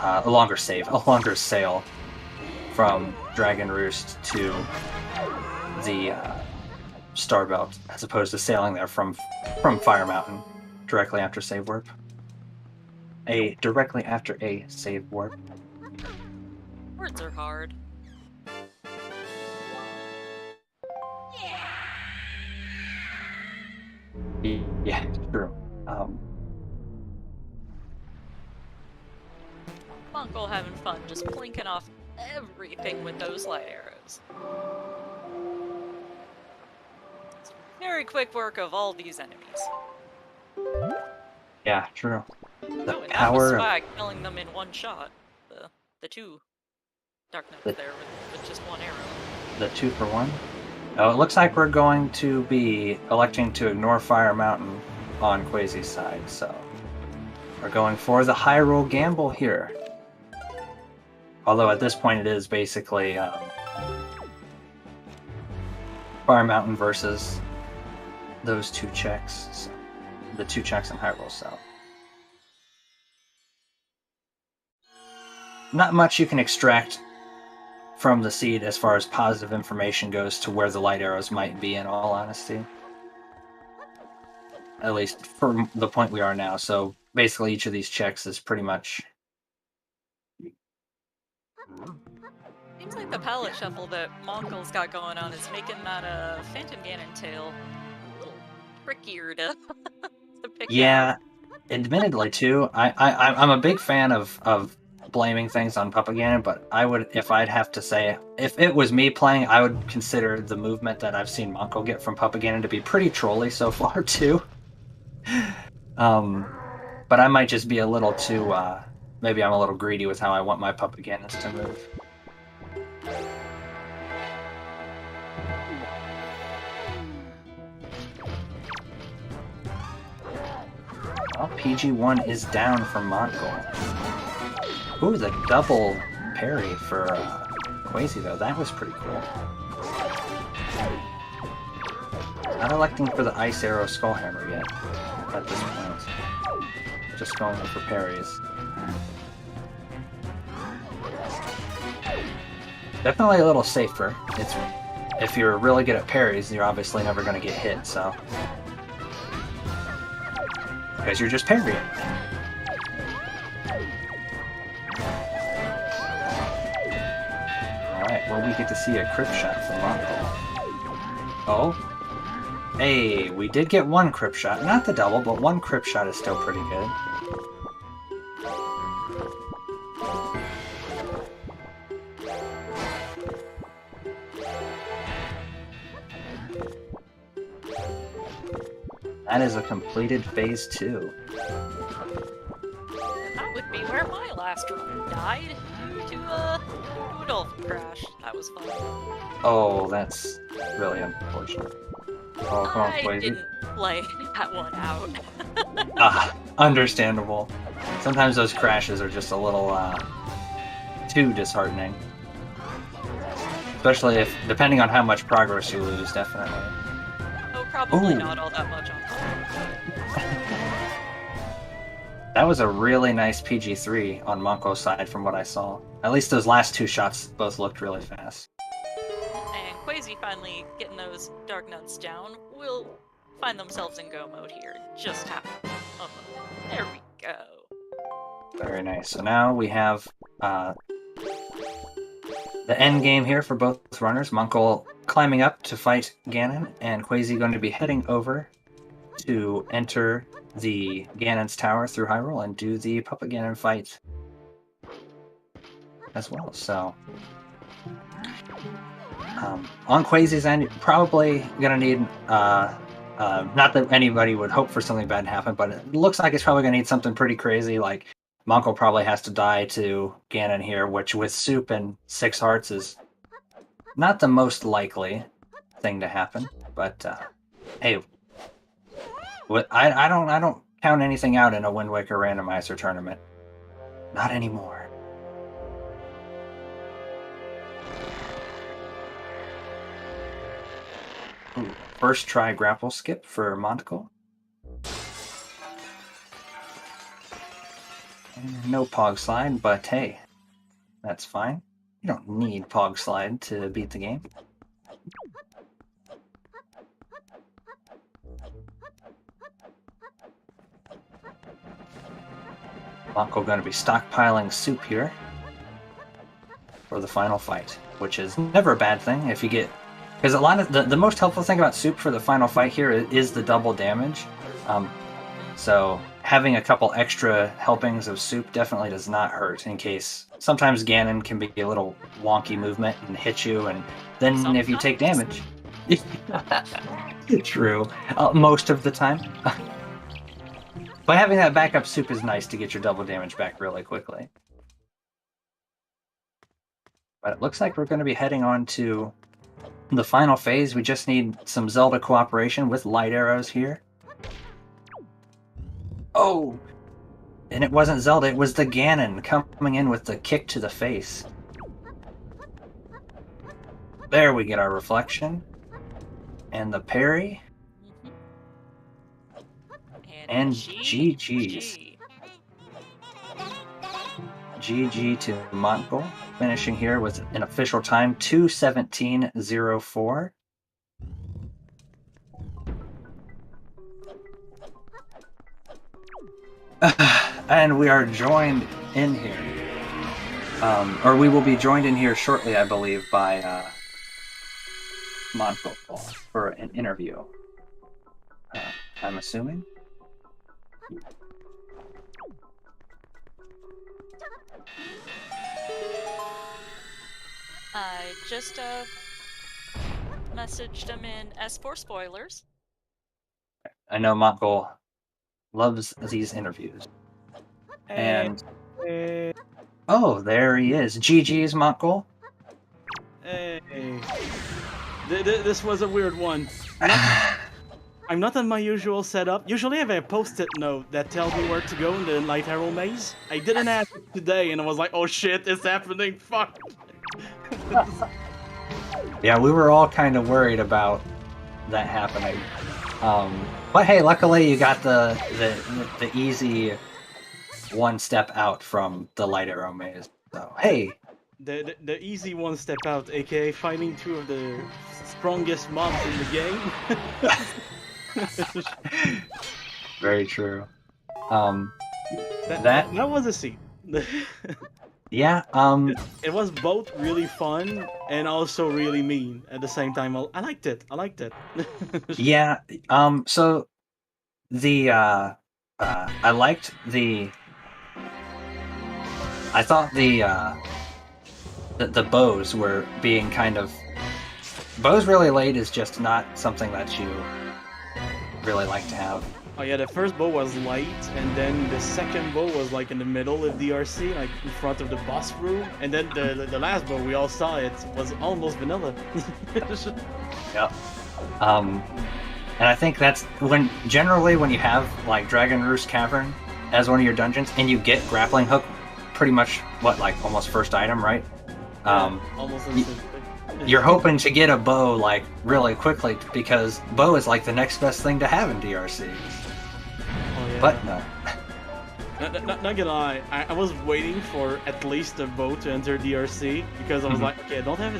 A longer sail from Dragon Roost to the Starbelt, as opposed to sailing there from Fire Mountain directly after save warp. Directly after a save warp. Words are hard. Yeah, true. Montgol having fun, just plinking off everything with those light arrows. Very quick work of all these enemies. Yeah, true. The and power that was swag, killing them in one shot. The two Dark Knights there with just one arrow. The 2-for-1? Oh, it looks like we're going to be electing to ignore Fire Mountain on Quasi's side, so we're going for the Hyrule gamble here. Although at this point it is basically Fire Mountain versus those two checks. So, the two checks in Hyrule, so. Not much you can extract from the seed as far as positive information goes to where the light arrows might be, in all honesty. At least for the point we are now. So basically each of these checks is pretty much... Seems like the palette shuffle that Montgol's got going on is making that Phantom Ganon tail a little trickier to pick Yeah, out. admittedly too. I'm a big fan of blaming things on Papa Ganon, but I would, if I'd have to say, if it was me playing, I would consider the movement that I've seen Montgol get from Papa Ganon to be pretty trolly so far, too. But I might just be a little too maybe I'm a little greedy with how I want my puppet cannons to move. Well, PG1 is down from Montgol. Ooh, the double parry for Quazy, though. That was pretty cool. Not electing for the Ice Arrow Skullhammer yet, at this point. Just going in for parries. Definitely a little safer. If you're really good at parries, you're obviously never going to get hit, so... Because you're just parrying. Alright, well we get to see a crit shot from Montgol. Oh? Hey, we did get one crit shot. Not the double, but one crit shot is still pretty good. That is a completed phase 2. That would be where my last run died due to a dolphin crash. That was fun. Oh, that's really unfortunate. Oh, come on, I Quazy. didn't play that one out. Understandable. Sometimes those crashes are just a little too disheartening. Especially if, depending on how much progress you lose, definitely. Oh, probably Ooh. not all that much on top. That was a really nice PG3 on Montgol's side from what I saw. At least those last two shots both looked really fast. And Quazy finally getting those Dark Nuts down will find themselves in go mode here. Just have a moment. There we go. Very nice. So now we have the end game here for both runners. Montgol climbing up to fight Ganon, and Quazy going to be heading over to enter the Ganon's Tower through Hyrule and do the Puppet Ganon fight as well. So on Quazy's end, probably gonna need not that anybody would hope for something bad to happen, but it looks like it's probably gonna need something pretty crazy, like Montgol probably has to die to Ganon here, which with Soup and 6 hearts is not the most likely thing to happen. But hey, I don't count anything out in a Wind Waker randomizer tournament. Not anymore. Ooh, first try grapple skip for Montgol. No Pog Slide, but hey, that's fine. You don't need Pog Slide to beat the game. Montgol going to be stockpiling Soup here for the final fight, which is never a bad thing if you get... Because a lot of the most helpful thing about Soup for the final fight here is the double damage. So having a couple extra helpings of Soup definitely does not hurt in case... Sometimes Ganon can be a little wonky movement and hit you, and then Sometimes. if you take damage... True. Most of the time. But having that backup Soup is nice to get your double damage back really quickly. But it looks like we're going to be heading on to the final phase. We just need some Zelda cooperation with light arrows here. Oh! And it wasn't Zelda, it was the Ganon coming in with the kick to the face. There we get our reflection. And the parry. And GG's. GG to Montgol, finishing here with an official time 2:17.04. And we are joined in here, or we will be joined in here shortly, I believe, by Montgol for an interview. I'm assuming. I just messaged him in S4 spoilers. I know Montgol loves these interviews. Hey. And Hey, Oh, there he is. GG's Montgol. hey. This was a weird one. I'm not on my usual setup. Usually I have a post-it note that tells me where to go in the Light Arrow maze. I didn't have it today, and I was like, oh shit, it's happening, fuck. Yeah, we were all kind of worried about that happening. But hey, luckily you got the easy one step out from the Light Arrow maze. So hey, The easy one step out, aka fighting two of the strongest mobs in the game. very true. That was a scene. Yeah. It was both really fun and also really mean at the same time. I liked it. I liked it. Yeah. So the I liked the. I thought the bows were being kind of bows really late is just not something that you really like to have. Oh yeah, the first bow was light, and then the second bow was like in the middle of DRC, like in front of the boss room, and then the last bow we all saw it was almost vanilla. Yep. And I think that's generally when you have like Dragon Roost Cavern as one of your dungeons, and you get grappling hook, pretty much like almost first item, right? Almost instantly. You're hoping to get a bow like really quickly because bow is like the next best thing to have in DRC. Oh, yeah. But no. Not gonna lie, I was waiting for at least a bow to enter DRC because I was like, okay, I don't have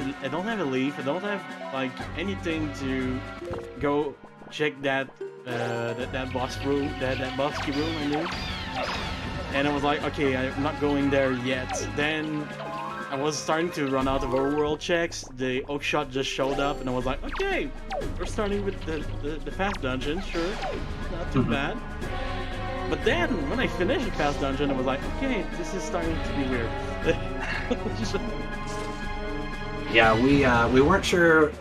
a leaf, I don't have like anything to go check that that boss room, that bossy room, I mean. And I was like, okay, I'm not going there yet. Then I was starting to run out of overworld checks. The oak shot just showed up, and I was like, okay, we're starting with the fast dungeon, sure, not too bad. But then when I finished the fast dungeon, I was like, okay, this is starting to be weird. Yeah, we weren't sure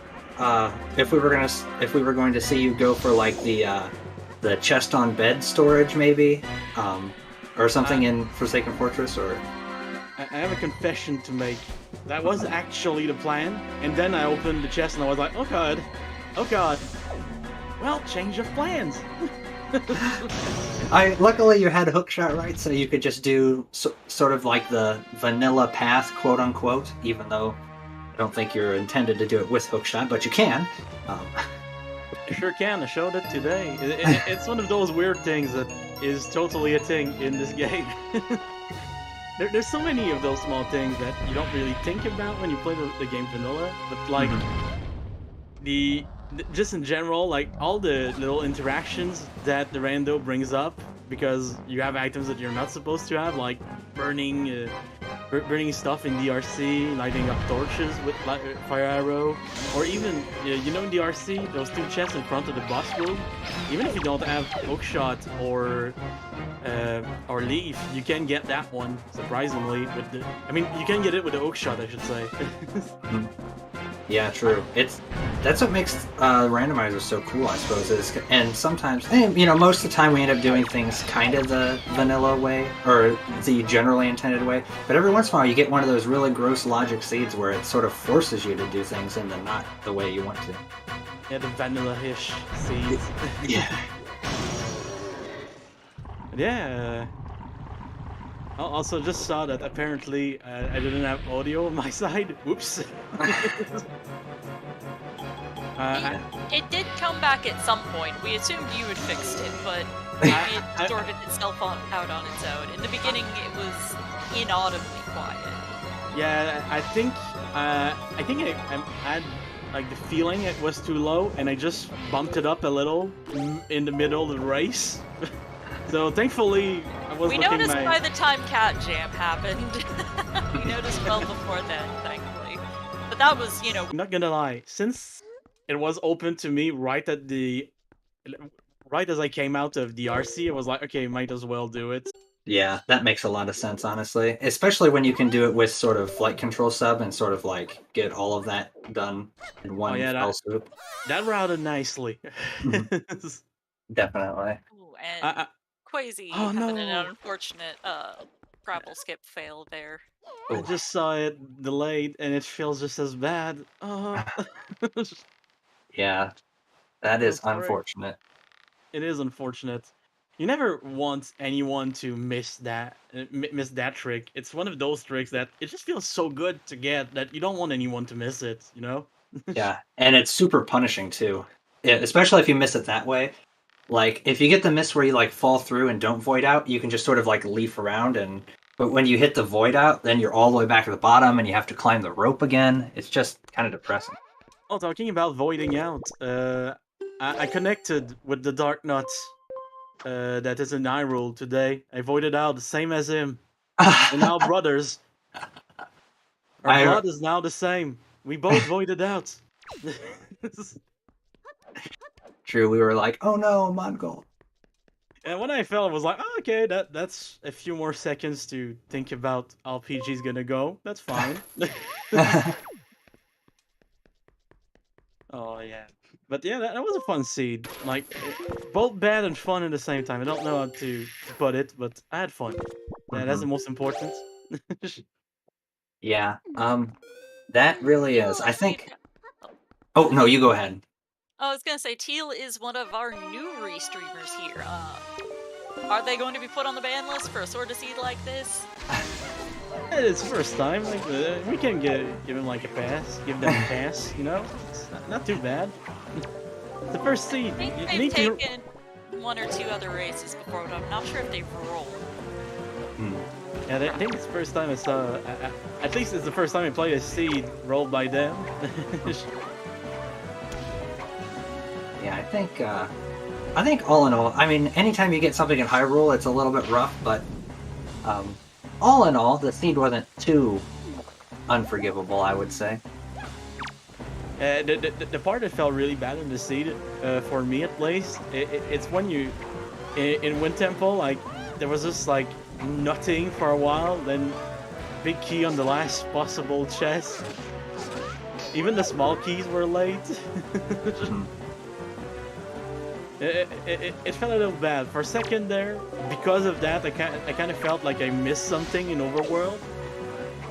if we were going to see you go for like the chest on bed storage maybe, or something in Forsaken Fortress, or. I have a confession to make. That was actually the plan, and then I opened the chest and I was like, oh god, oh god. Well, change of plans. Luckily you had hookshot right, so you could just do sort of like the vanilla path, quote unquote. Even though I don't think you're intended to do it with hookshot, but you can. I sure can. I showed it today. It's one of those weird things that is totally a thing in this game. There's so many of those small things that you don't really think about when you play the game vanilla, but like just in general, like all the little interactions that the rando brings up, because you have items that you're not supposed to have, like burning stuff in DRC, lighting up torches with fire arrow, or even you know in DRC those two chests in front of the boss room. Even if you don't have hookshot or leaf, you can get that one surprisingly with the. I mean, you can get it with the hookshot, I should say. Yeah, true. That's what makes randomizer so cool, I suppose. And sometimes, most of the time we end up doing things kind of the vanilla way or the generally intended way. But every once in a while, you get one of those really gross logic seeds where it sort of forces you to do things in not the way you want to. Yeah, the vanilla-ish seeds. Yeah. Yeah. I also just saw that apparently I didn't have audio on my side. Whoops. It did come back at some point. We assumed you had fixed it, but it sorted itself out on its own. In the beginning, it was inaudibly quiet. Yeah, I think I had like the feeling it was too low, and I just bumped it up a little in the middle of the race. So thankfully, I was. We noticed by the time Cat Jam happened. We noticed well before then, thankfully. But that was, I'm not gonna lie, since it was open to me right as I came out of the RC, I was like, okay, might as well do it. Yeah, that makes a lot of sense, honestly. Especially when you can do it with sort of flight control sub and sort of like get all of that done in one fell swoop. That routed nicely. Definitely. Ooh, and Quazy having an unfortunate Grapple skip fail there. I Oof. just saw it delayed, and it feels just as bad. Oh, Yeah, that I'm is sorry. unfortunate. It is unfortunate. You never want anyone to miss that trick. It's one of those tricks that it just feels so good to get that you don't want anyone to miss it. You know? Yeah, and it's super punishing too. Yeah, especially if you miss it that way. Like if you get the miss where you like fall through and don't void out, you can just sort of like leaf around and but when you hit the void out, then you're all the way back to the bottom and you have to climb the rope again. It's just kind of depressing. Oh, talking about voiding out, I connected with the Dark Nut that is in Hyrule today. I voided out the same as him. We're now brothers. Our I blood is now the same. We both voided out. True, we were like, "Oh no, Montgol." And when I fell, I was like, oh, okay, that's a few more seconds to think about how PG's gonna go. That's fine. Oh yeah, but yeah, that was a fun seed. Like both bad and fun at the same time. I don't know how to put it, but I had fun. That's the most important. Yeah, that really is. Teal I is think. the- Oh no, you go ahead. I was gonna say Teal is one of our new restreamers here. Are they going to be put on the ban list for a sort of seed like this? It's first time. Like we can give him like a pass. Give them a pass. You know, it's not too bad. The first seed. I think You they've need to. taken one or two other races before, but I'm not sure if they've rolled. Yeah, I think it's the first time I saw. At least it's the first time I played a seed rolled by them. Yeah, I think all in all, I mean, anytime you get something in Hyrule, it's a little bit rough, but all in all, the seed wasn't too unforgivable, I would say. The part that felt really bad in the seed, for me at least, it's when you in Wind Temple, like there was just like nothing for a while, then big key on the last possible chest. Even the small keys were late. It felt a little bad for a second there. Because of that, I kind of felt like I missed something in Overworld.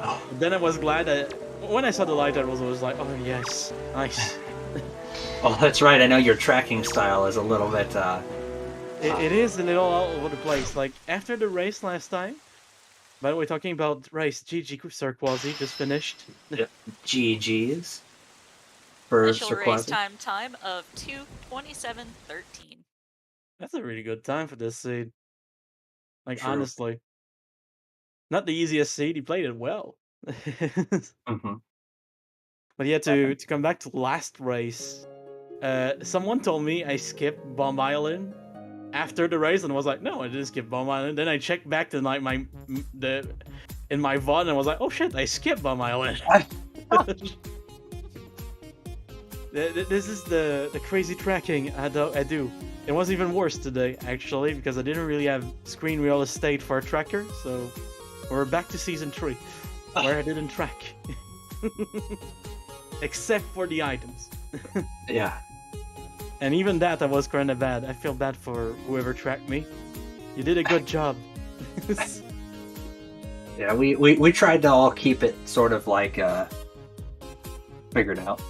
Oh. Then I was glad that when I saw the light, I was like, oh yes, nice. Oh, that's right. I know your tracking style is a little bit. It is a little all over the place. Like after the race last time. By the way, talking about race, GG SirQuazy just finished. GG's for Initial race SirQuazy. time of 2:27:13. That's a really good time for this seed. Like True. honestly, not the easiest seed. He played it well. Mm-hmm. But yeah, to come back to last race, someone told me I skipped Bomb Island after the race, and I was like, no, I didn't skip Bomb Island. Then I checked back to like in my VOD, and I was like, oh shit, I skipped Bomb Island. This is the crazy tracking I do. It was even worse today, actually, because I didn't really have screen real estate for a tracker, so we're back to Season 3, where I didn't track. Except for the items. Yeah. And even that, I was kinda bad. I feel bad for whoever tracked me. You did a good job. Yeah, we tried to all keep it sort of like figured out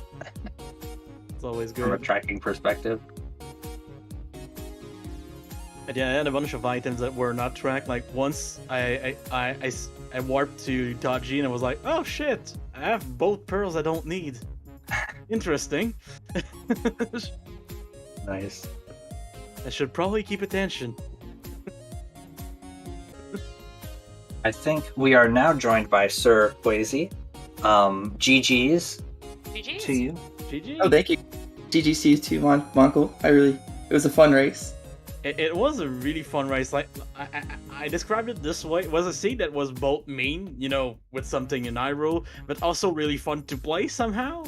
It's always from a good. tracking perspective. And yeah, I had a bunch of items that were not tracked. Like once I warped to Dodgy and I was like, oh shit, I have both pearls I don't need. Interesting. Nice. I should probably keep attention. I think we are now joined by SirQuazy. GG's GG's. to you. GG. Oh, thank you. GGC to Montgol. It was a fun race. It was a really fun race. Like I described it this way: it was a seed that was both mean, you know, with something in Hyrule, but also really fun to play somehow.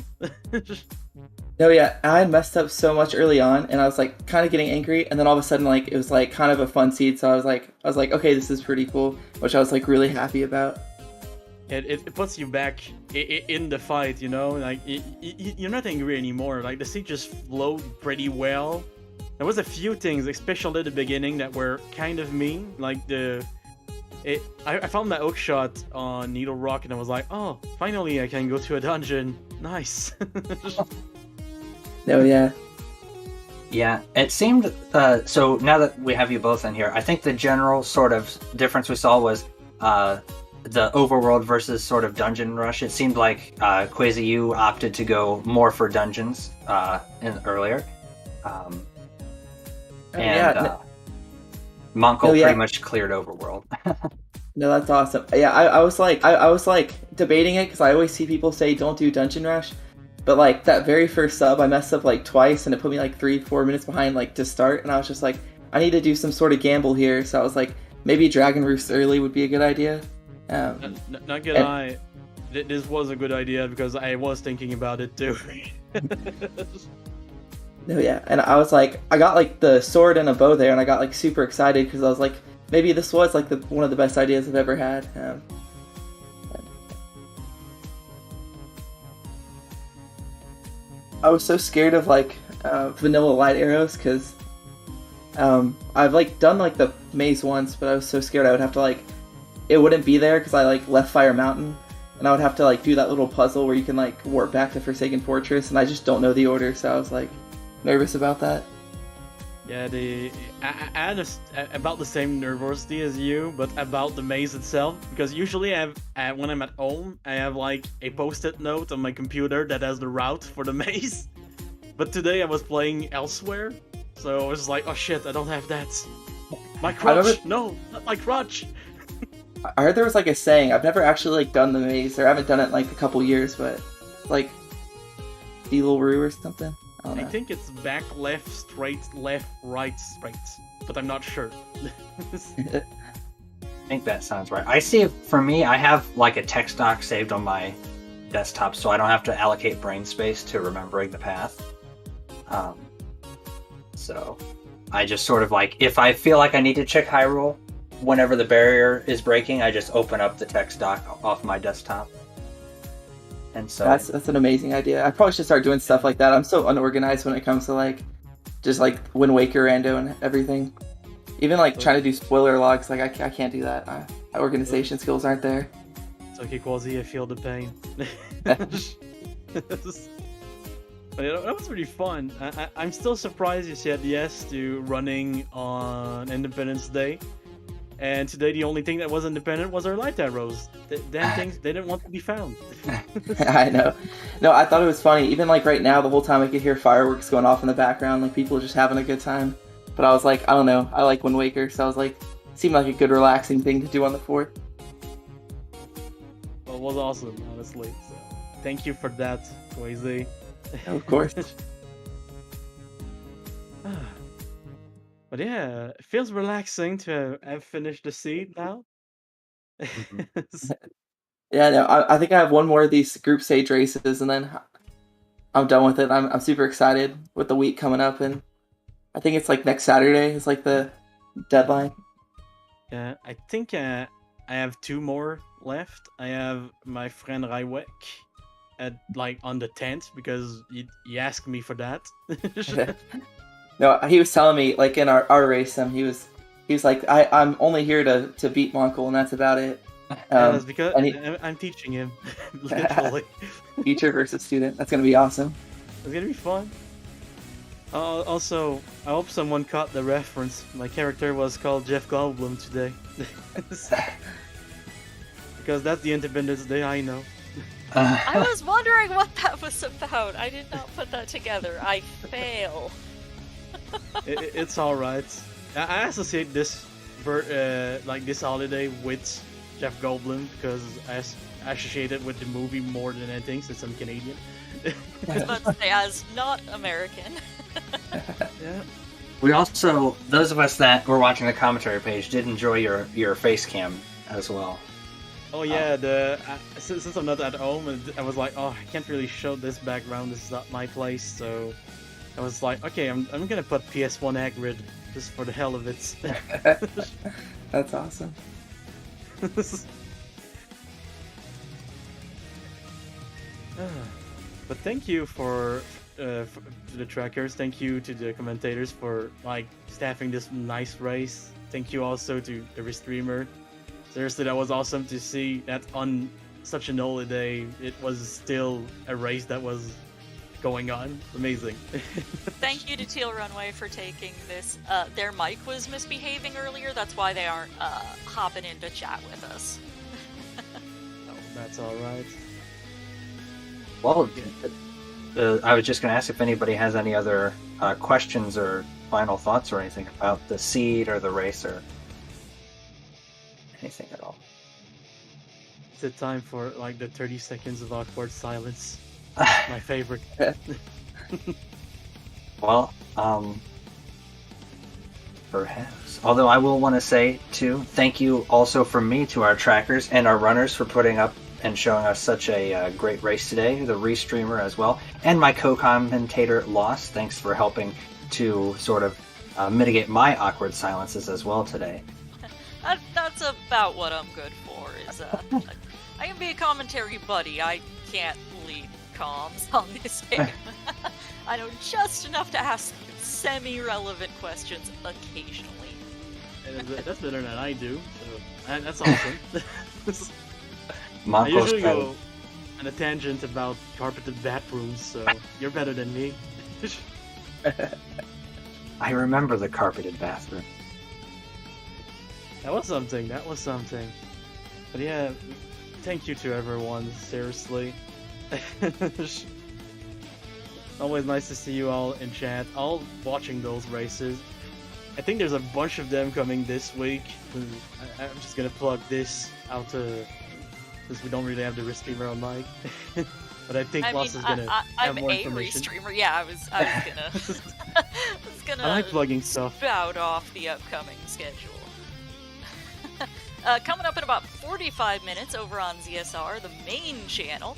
No, yeah, I messed up so much early on, and I was like kind of getting angry, and then all of a sudden, like it was like kind of a fun seed. So I was like, okay, this is pretty cool, which I was like really happy about. It puts you back in the fight, you know, like you're not angry anymore. Like the seed just flowed pretty well. There was a few things, especially at the beginning, that were kind of mean, like the I found that oak shot on Needle Rock, and I was like, oh, finally I can go to a dungeon. Nice. Oh yeah. Yeah, it seemed. So now that we have you both in here, I think the general sort of difference we saw was the overworld versus sort of dungeon rush. It seemed like Quasi, you opted to go more for dungeons earlier, and Montgol pretty much cleared overworld. No, that's awesome. Yeah, I was like, I was like debating it because I always see people say don't do dungeon rush, but like that very first sub, I messed up like twice, and it put me like 3-4 minutes behind like to start, and I was just like, I need to do some sort of gamble here. So I was like, maybe Dragon Roost early would be a good idea. Not gonna lie, this was a good idea because I was thinking about it too. No, yeah, and I was like, I got like the sword and a bow there, and I got like super excited because I was like, maybe this was like one of the best ideas I've ever had. I was so scared of like vanilla light arrows because I've like done like the maze once, but I was so scared I would have to like, it wouldn't be there because I like left Fire Mountain, and I would have to like do that little puzzle where you can like warp back to Forsaken Fortress, and I just don't know the order, so I was like nervous about that. Yeah, I had about the same nervosity as you, but about the maze itself, because usually I have, when I'm at home, I have like a post-it note on my computer that has the route for the maze. But today I was playing elsewhere, so I was like, oh shit, I don't have that. My crutch! No, not my crutch! I heard there was like a saying, I've never actually like done the maze, or I haven't done it in like a couple years, but like Dealoroo or something. I think it's back, left, straight, left, right, straight, but I'm not sure. I think that sounds right. I see, for me, I have like a text doc saved on my desktop, so I don't have to allocate brain space to remembering the path. So I just sort of like, if I feel like I need to check Hyrule, whenever the barrier is breaking, I just open up the text doc off my desktop. And so that's an amazing idea. I probably should start doing stuff like that. I'm so unorganized when it comes to like just like Wind Waker rando and everything. Even like trying to do spoiler logs, like I can't do that. My organization skills aren't there. It's okay, Quasi, I feel the pain. But that was really fun. I'm still surprised you said yes to running on Independence Day. And today the only thing that was independent was our light arrows. Damn things, they didn't want to be found. I know. No, I thought it was funny. Even like right now, the whole time I could hear fireworks going off in the background, like people just having a good time. But I was like, I don't know, I like Wind Waker, so I was like, it seemed like a good relaxing thing to do on the 4th. Well, it was awesome, honestly. So, thank you for that, Quasi. Of course. But yeah, it feels relaxing to have finished the seed now. Yeah, no, I think I have one more of these group stage races, and then I'm done with it. I'm super excited with the week coming up, and I think it's like next Saturday is like the deadline. Yeah, I think I have 2 more left. I have my friend Raiwek at like on the 10th because he asked me for that. No, he was telling me like in our race, he was like, I'm only here to beat Montgol, and that's about it. That's because I'm teaching him, literally. Teacher versus student. That's gonna be awesome. It's gonna be fun. Also, I hope someone caught the reference. My character was called Jeff Goldblum today. Because that's the Independence Day I know. I was wondering what that was about. I did not put that together. I fail. It's alright. I associate this like this holiday with Jeff Goldblum because I associate it with the movie more than anything since I'm Canadian. But as not American. Yeah. We also, those of us that were watching the commentary page, did enjoy your face cam as well. Oh yeah, since I'm not at home, I was like, oh, I can't really show this background. This is not my place, so I was like, okay, I'm gonna put PS1 Hagrid just for the hell of it. That's awesome. But thank you for to the trackers. Thank you to the commentators for like staffing this nice race. Thank you also to every streamer Seriously, that was awesome to see that on such an early day, it was still a race that was going on. Amazing. Thank you to Teal Runway for taking this. Their mic was misbehaving earlier. That's why they aren't hopping into chat with us. Oh, that's all right. Well, I was just going to ask if anybody has any other questions or final thoughts or anything about the seed or the race or anything at all. Is it time for like the 30 seconds of awkward silence? My favorite. Well, perhaps. Although I will want to say, too, thank you also from me to our trackers and our runners for putting up and showing us such a great race today, the restreamer as well, and my co-commentator, Loss. Thanks for helping to sort of mitigate my awkward silences as well today. That's about what I'm good for, is I can be a commentary buddy. I can't lead comms on this game. I know just enough to ask semi-relevant questions occasionally. And that's better than I do, so that's awesome. I Montgol's usually go on a tangent about carpeted bathrooms, so you're better than me. I remember the carpeted bathroom. That was something, that was something. But yeah, thank you to everyone, seriously. Always nice to see you all in chat, all watching those races. I think there's a bunch of them coming this week. I'm just gonna plug this out to, since we don't really have the restreamer on mic. But I think Loss is gonna have more information. I'm a restreamer. Yeah, I was gonna I like plugging stuff. spout off the upcoming schedule. Coming up in about 45 minutes over on ZSR, the main channel,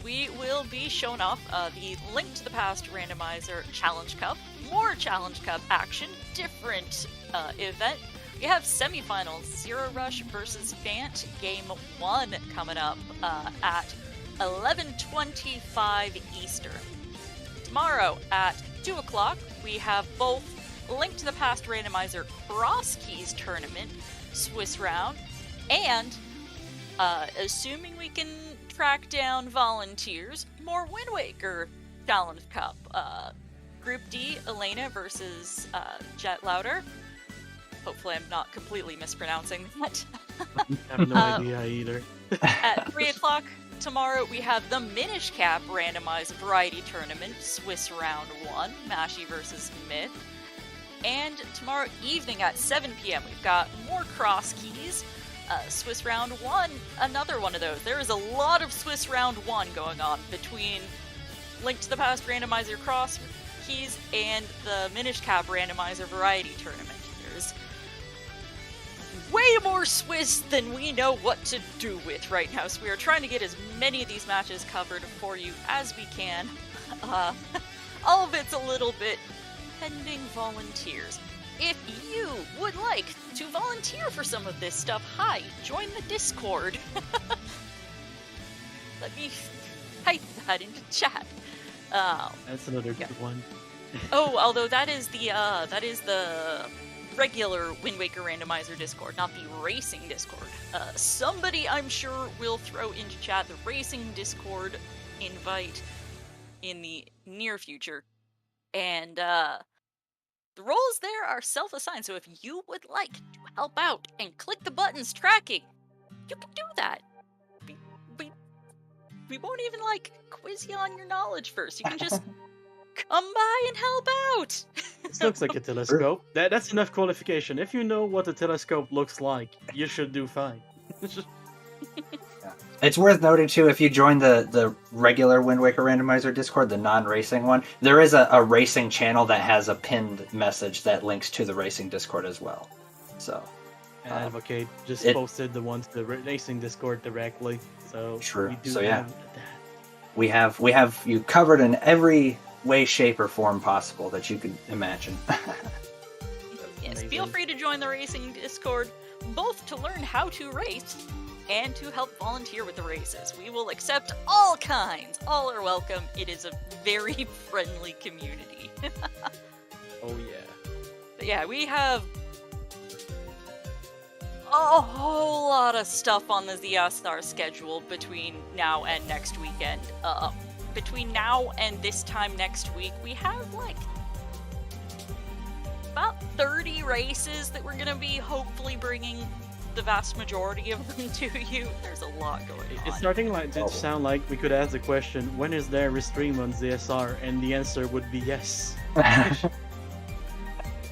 we will be showing off the Link to the Past Randomizer Challenge Cup. More Challenge Cup action, different event. We have semifinals, Zero Rush versus Fant, Game 1 coming up at 11:25 Eastern. Tomorrow at 2 o'clock, we have both Link to the Past Randomizer Cross Keys Tournament, Swiss Round, and assuming we can track down volunteers, more Wind Waker Challenge Cup. Group D, Elena versus Jet Louder. Hopefully I'm not completely mispronouncing that. I have no idea either. At 3 o'clock tomorrow, we have the Minish Cap Randomized Variety Tournament, Swiss Round 1, Mashi versus Myth. And tomorrow evening at 7 p.m., we've got more Cross Keys, Swiss Round 1, another one of those. There is a lot of Swiss Round 1 going on between Link to the Past Randomizer Cross Keys and the Minish Cap Randomizer Variety Tournament. There's way more Swiss than we know what to do with right now, so we are trying to get as many of these matches covered for you as we can. All of it's a little bit pending volunteers. If you would like to volunteer for some of this stuff, hi, join the Discord. Let me type that into chat. That's another good one. Oh, although that is the regular Wind Waker Randomizer Discord, not the racing Discord. Somebody, I'm sure, will throw into chat the racing Discord invite in the near future. And the roles there are self-assigned, so if you would like to help out and click the buttons tracking, you can do that. We won't even, quiz you on your knowledge first. You can just come by and help out. This looks like a telescope. That's enough qualification. If you know what a telescope looks like, you should do fine. It's worth noting, too, if you join the regular Wind Waker Randomizer Discord, the non-racing one, there is a racing channel that has a pinned message that links to the racing Discord as well. So, Advocate just posted the one to the racing Discord directly. So true. We do so yeah, have that. we have you covered in every way, shape, or form possible that you could imagine. Yes, Amazing. feel free to join the racing Discord, both to learn how to race and to help volunteer with the races. We will accept all kinds. All are welcome. It is a very friendly community. Oh yeah. But yeah, we have a whole lot of stuff on the ZSR schedule between now and next weekend. Between now and this time next week, we have like about 30 races that we're gonna be hopefully bringing the vast majority of them to you. There's a lot going on. It's starting to sound like we could ask the question, when is there a stream on ZSR? And the answer would be yes.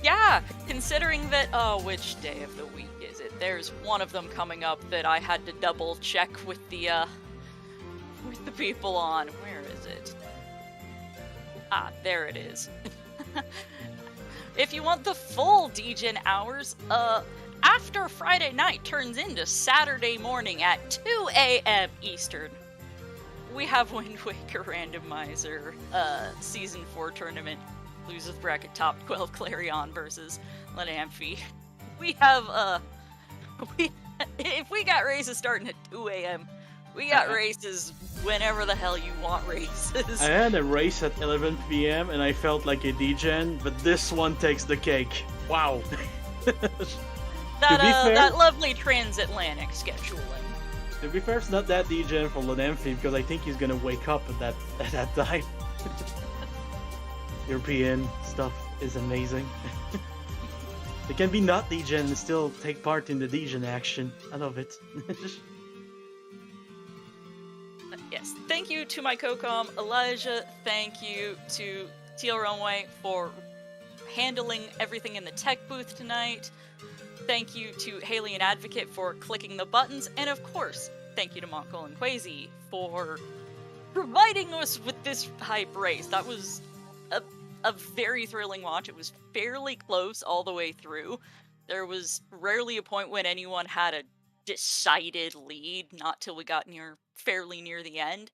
Yeah, considering that, which day of the week is it? There's one of them coming up that I had to double check with the people on. Where is it? Ah, there it is. If you want the full DGen hours, after Friday night turns into Saturday morning at 2 a.m. Eastern, we have Wind Waker Randomizer Season 4 tournament. Loses bracket top 12 Clarion versus Lenamphy. We have, if we got races starting at 2 a.m., we got races whenever the hell you want races. I had a race at 11 p.m. and I felt like a DGen, but this one takes the cake. Wow. That lovely transatlantic scheduling. To be fair, it's not that DGen for Lenamphy because I think he's gonna wake up at that time. European stuff is amazing. It can be not DGen and still take part in the DGen action. I love it. Yes, thank you to my co-com Elijah. Thank you to Teal Runway for handling everything in the tech booth tonight. Thank you to Haley and Advocate for clicking the buttons, and of course, thank you to Montgol and Quazy for providing us with this hype race. That was a very thrilling watch. It was fairly close all the way through. There was rarely a point when anyone had a decided lead, not till we got fairly near the end.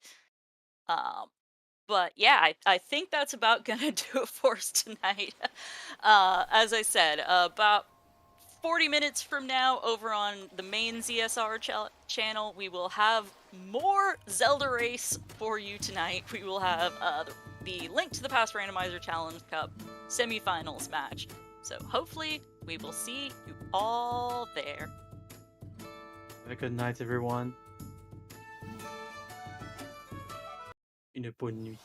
But yeah, I think that's about gonna do it for us tonight. As I said, about 40 minutes from now, over on the main ZSR channel, we will have more Zelda race for you tonight. We will have the link to the Past Randomizer Challenge Cup semifinals match. So hopefully we will see you all there. Have a good night, everyone. Une bonne nuit.